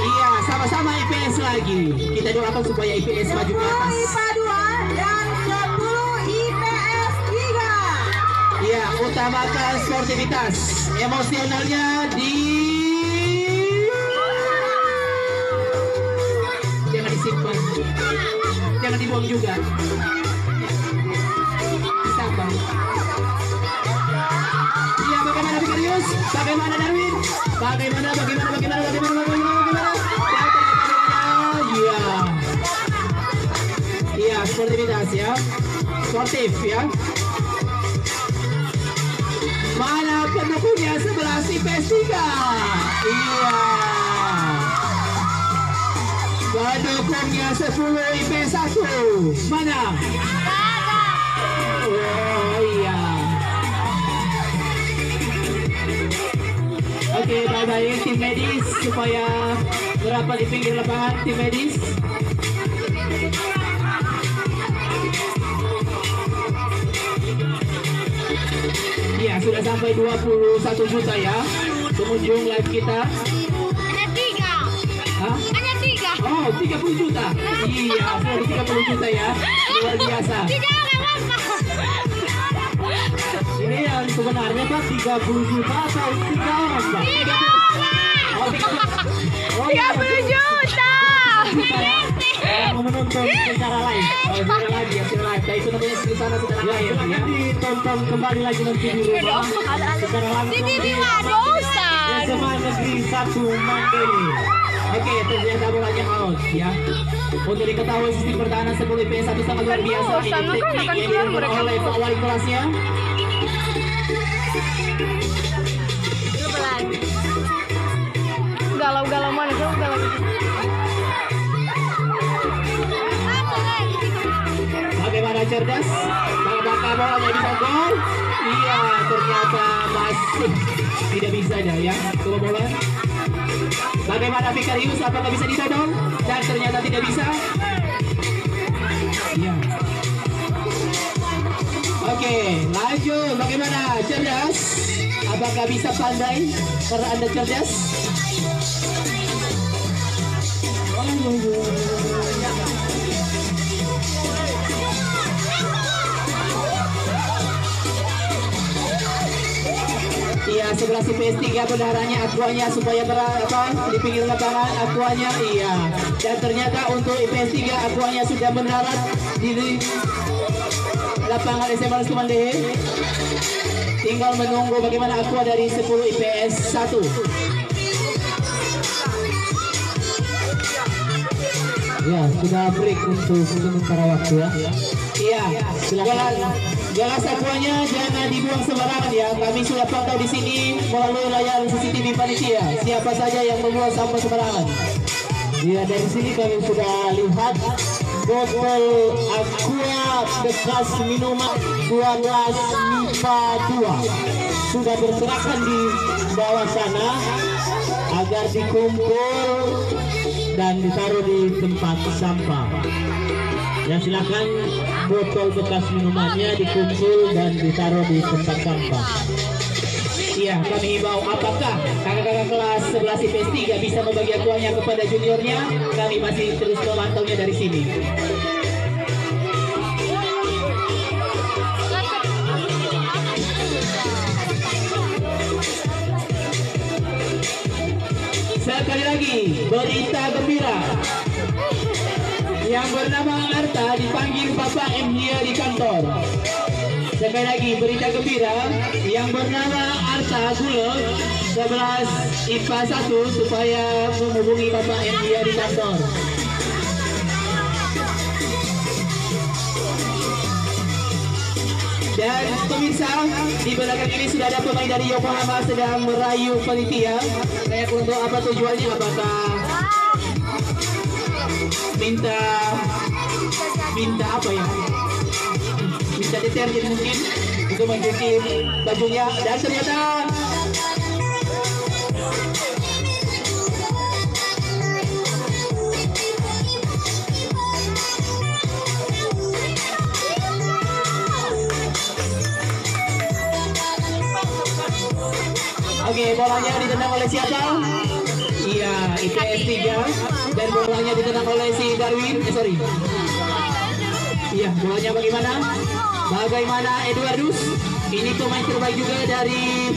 Iya, sama-sama IPS lagi. Kita doakan supaya IPS maju ke 10 atas. IPA 2 dan 10 IPS 3. Iya, utamakan sportivitas. Emosionalnya jangan disimpan. Jangan dibuang juga. Sabar. Iya, bagaimana Vicarius? Bagaimana Darwin? Bagaimana? Iya. Iya, sportivitas ya. Sportif ya. Mana pendukungnya 11 IPS 3? Iya. Pendukungnya 10 IPS 1. Mana? Oh iya. Oke, bye-bye tim medis supaya berapa di pinggir lapangan tim medis. Iya, sudah sampai 21 juta ya pengunjung live kita. Hanya 3. Hah? Hanya 3. Oh, 30 juta. Iya, sudah 30 juta ya. Luar biasa. Ini yang sebenarnya Pak 30 juta atau 3 orang Pak? 3 orang. 30 juta. Mau menonton secara live. Secara live ya, secara live. Itu namanya di sana secara live ya. Ditonton kembali lagi nanti di rumah secara langsung Di TV dosa. SMA Negeri 1 Mandiri. Oke, ternyata bolanya out ya. Untuk diketahui sistem pertahanan 10 IPS 1 sangat luar biasa. Bosan, Ini maka teknik akan yang keluar dilakukan mereka. oleh Pak Wali kelasnya. Galau-galau mana tuh galau. Bagaimana cerdas? Apakah bolanya bisa gol? Iya, ternyata masih tidak bisa dah ya. Coba bola. Bagaimana Vicarius? Apakah bisa ditodong? Dan ternyata tidak bisa. Iya. Oke, lanjut. Bagaimana cerdas? Apakah bisa pandai? Karena Anda cerdas. Iya, sebelah si PS3 bendaharanya akuanya supaya berapa di pinggir lapangan akuanya. Iya, dan ternyata untuk IPS 3 akuanya sudah mendarat di lapangan SMA Sumandehe. Tinggal menunggu bagaimana aqua dari 10 IPS 1. Ya, sudah break untuk sementara waktu ya. Iya, jelas akuanya jangan dibuang sembarangan ya. Kami sudah pantau di sini melalui layar CCTV panitia. Siapa saja yang membuang sampah sembarangan. Ya, dari sini kami sudah lihat botol aqua bekas minuman 12 MIPA 2 sudah berserakan di bawah sana agar dikumpul dan ditaruh di tempat sampah. Ya, silakan botol bekas minumannya dikumpul dan ditaruh di tempat sampah. Iya, kami himbau apakah kakak-kakak kelas 11 IPS 3 bisa membagi akuanya kepada juniornya. Kami masih terus memantaunya dari sini. Sekali lagi, berita gembira. Yang bernama Arta dipanggil Bapak M dia di kantor. Sekali lagi, berita gembira. Yang bernama Arta Gulo 11 IPA 1 supaya menghubungi Bapak M dia di kantor. Dan pemirsa, di belakang ini sudah ada pemain dari Yokohama sedang merayu panitia. Kayak untuk apa tujuannya? Apakah minta apa ya? Minta deterjen mungkin untuk mencuci bajunya. Dan ternyata oke, bolanya ditendang oleh siapa? Iya, IPS 3. Dan bolanya ditendang oleh si Darwin. Iya, bolanya bagaimana? Bagaimana Eduardus? Ini pemain terbaik juga dari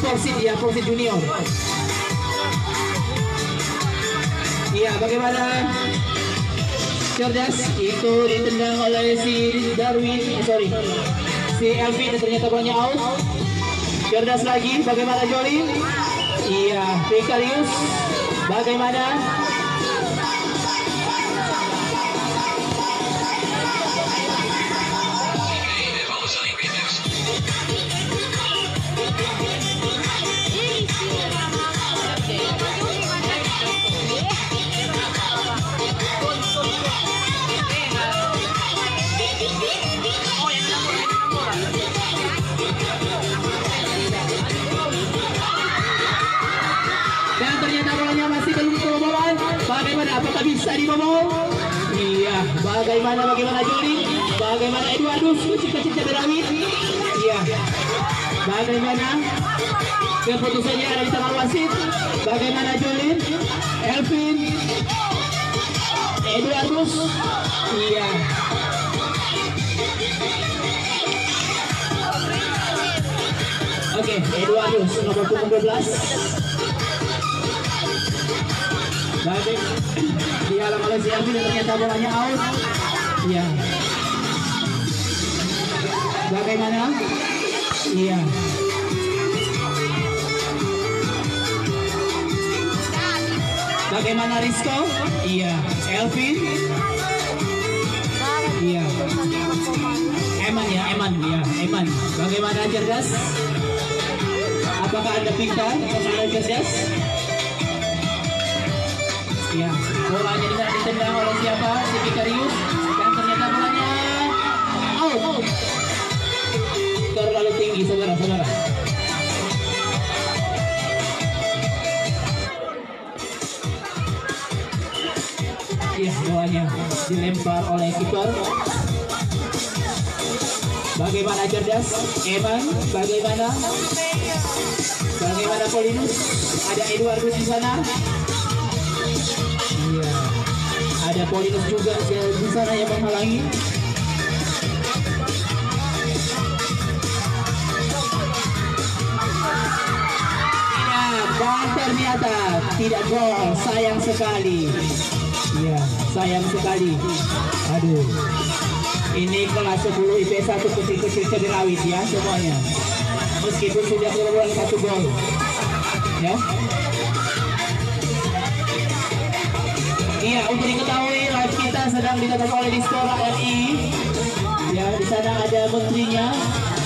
Porsit ya, Porsit Junior. Iya, bagaimana? Cerdas, itu ditendang oleh si Darwin. Si Elvin, dan ternyata bolanya out. Cerdas lagi, bagaimana Joli? Iya, Vicarius. Bagaimana? Dan ternyata bolanya masih belum kebobolan. Bagaimana? Apakah bisa dibobol? Iya. Bagaimana Joli? Bagaimana Eduardus? Cita-cita Darwin? Iya. Bagaimana? Keputusannya ada di tangan wasit. Bagaimana Joli? Elvin? Eduardus? Iya. Oke, Eduardus nomor 12. Dihalang oleh si Elvin, ternyata bolanya out. Iya. Bagaimana? Iya. Bagaimana Rizko? Iya. Elvin? Iya. Eman ya, Eman. Iya, Eman. Bagaimana cerdas? Apakah Anda pintar? Apakah Anda cerdas? Iya. Bolanya ditendang oleh siapa? Si Pikarius. Dan ternyata bolanya out. Terlalu tinggi, saudara-saudara. Iya, bolanya dilempar oleh kiper. Bagaimana cerdas? Eman, bagaimana? Bagaimana Paulinus? Ada Eduardus di sana. Iya. Ada Paulinus juga di sana yang menghalangi. Dan ternyata tidak gol, sayang sekali. Iya, sayang sekali. Aduh. Ini kelas 10 IP1 kecil-kecil cederawit ya semuanya. Meskipun sudah kebobolan 1 gol. Ya. Iya, untuk diketahui live kita sedang ditonton oleh Dispora RI. Ya, di sana ada menterinya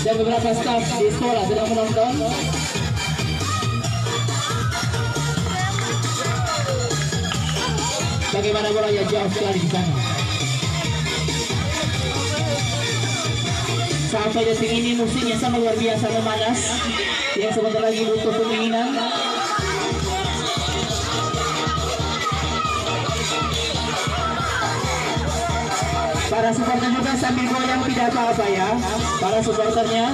dan beberapa staf Dispora sedang menonton. Bagaimana bolanya jauh sekali di sana. Sampai detik ini musim yang sangat luar biasa memanas, yang sebentar lagi butuh pendinginan. Para supporter juga sambil goyang tidak apa-apa ya, para supporternya.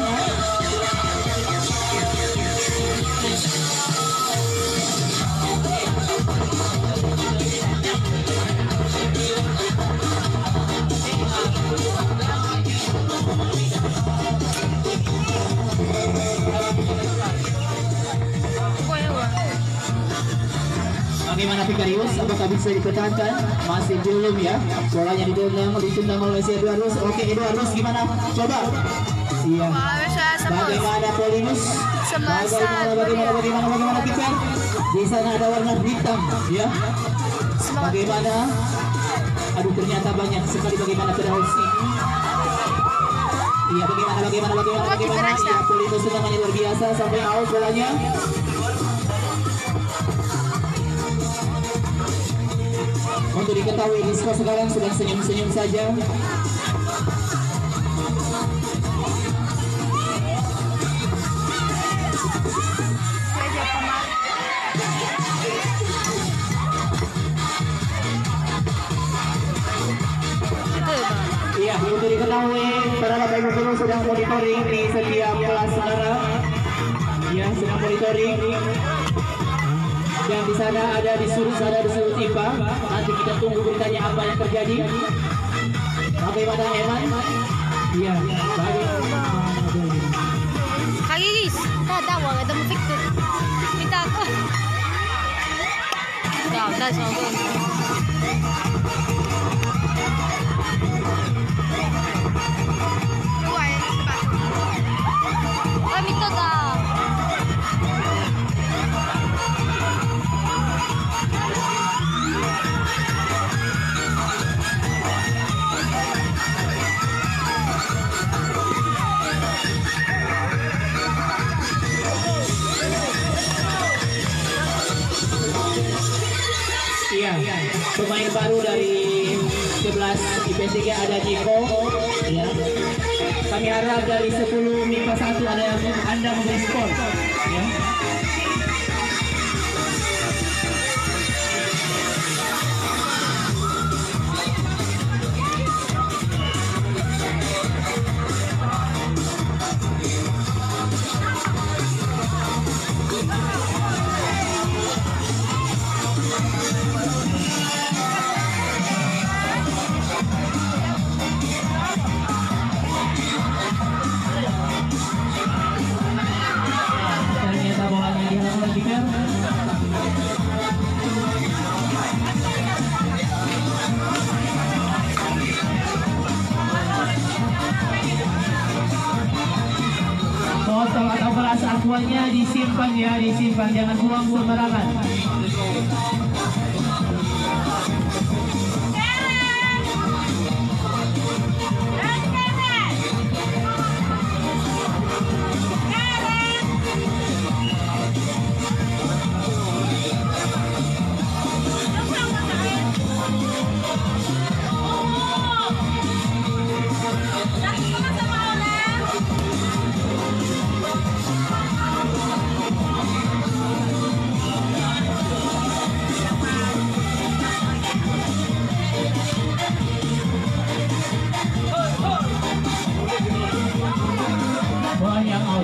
Bagaimana Pikarius? Apakah bisa dipertahankan? Masih belum ya. Bolanya ditendang oleh si Eduardus. Oke, Eduardus gimana? Coba. Iya. Bagaimana Paulinus? Bagaimana kiper? Di sana ada warna hitam, ya. Bagaimana? Aduh, ternyata banyak sekali bagaimana terhaus ini. Iya, bagaimana? Iya, Paulinus semangatnya luar biasa sampai out bolanya. Untuk diketahui Rizko sekarang sedang senyum-senyum saja. Iya, untuk diketahui para bapak ibu guru sedang monitoring di setiap kelas saudara. Ya, sedang monitoring. Dan di sana ada di sudut IPA. Nanti kita tunggu beritanya apa yang terjadi. Bagaimana Eman? Iya, bagaimana? Kagis, tawag ada mo fikir. Kita ko. Tahu, tahu. Iya, pemain baru dari 11 IP3 ada Jiko. Ya. Kami harap dari 10 MIPA 1 ada yang Anda memberi sport. Ya. bantuannya disimpan ya, disimpan, jangan buang sembarangan. Banyak out.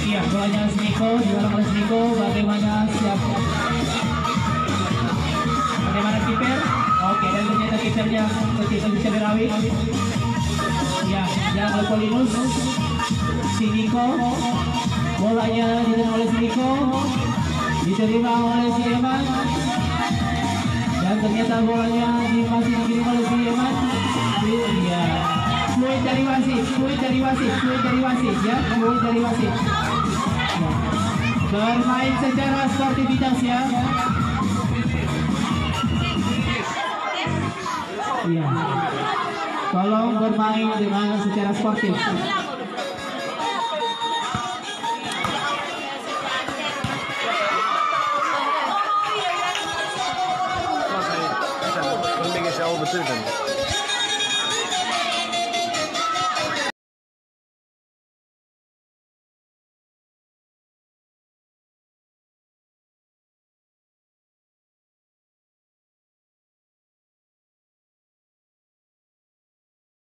Iya, bolanya Niko, diorang oleh Niko, bagaimana siap? Bagaimana kiper? Oke, dan ternyata kipernya tidak bisa dirawat. Ya, yang oleh Polinus, si Niko, bolanya diterima oleh si Niko, diterima oleh si Eman, dan ternyata bolanya masih dikirim oleh si Eman. Iya, fluid dari wasit, fluid dari wasit, fluid dari wasit, ya, fluid dari wasit. Ya. Bermain secara sportivitas ya. Iya. Tolong bermain dengan secara sportif. Betul kan?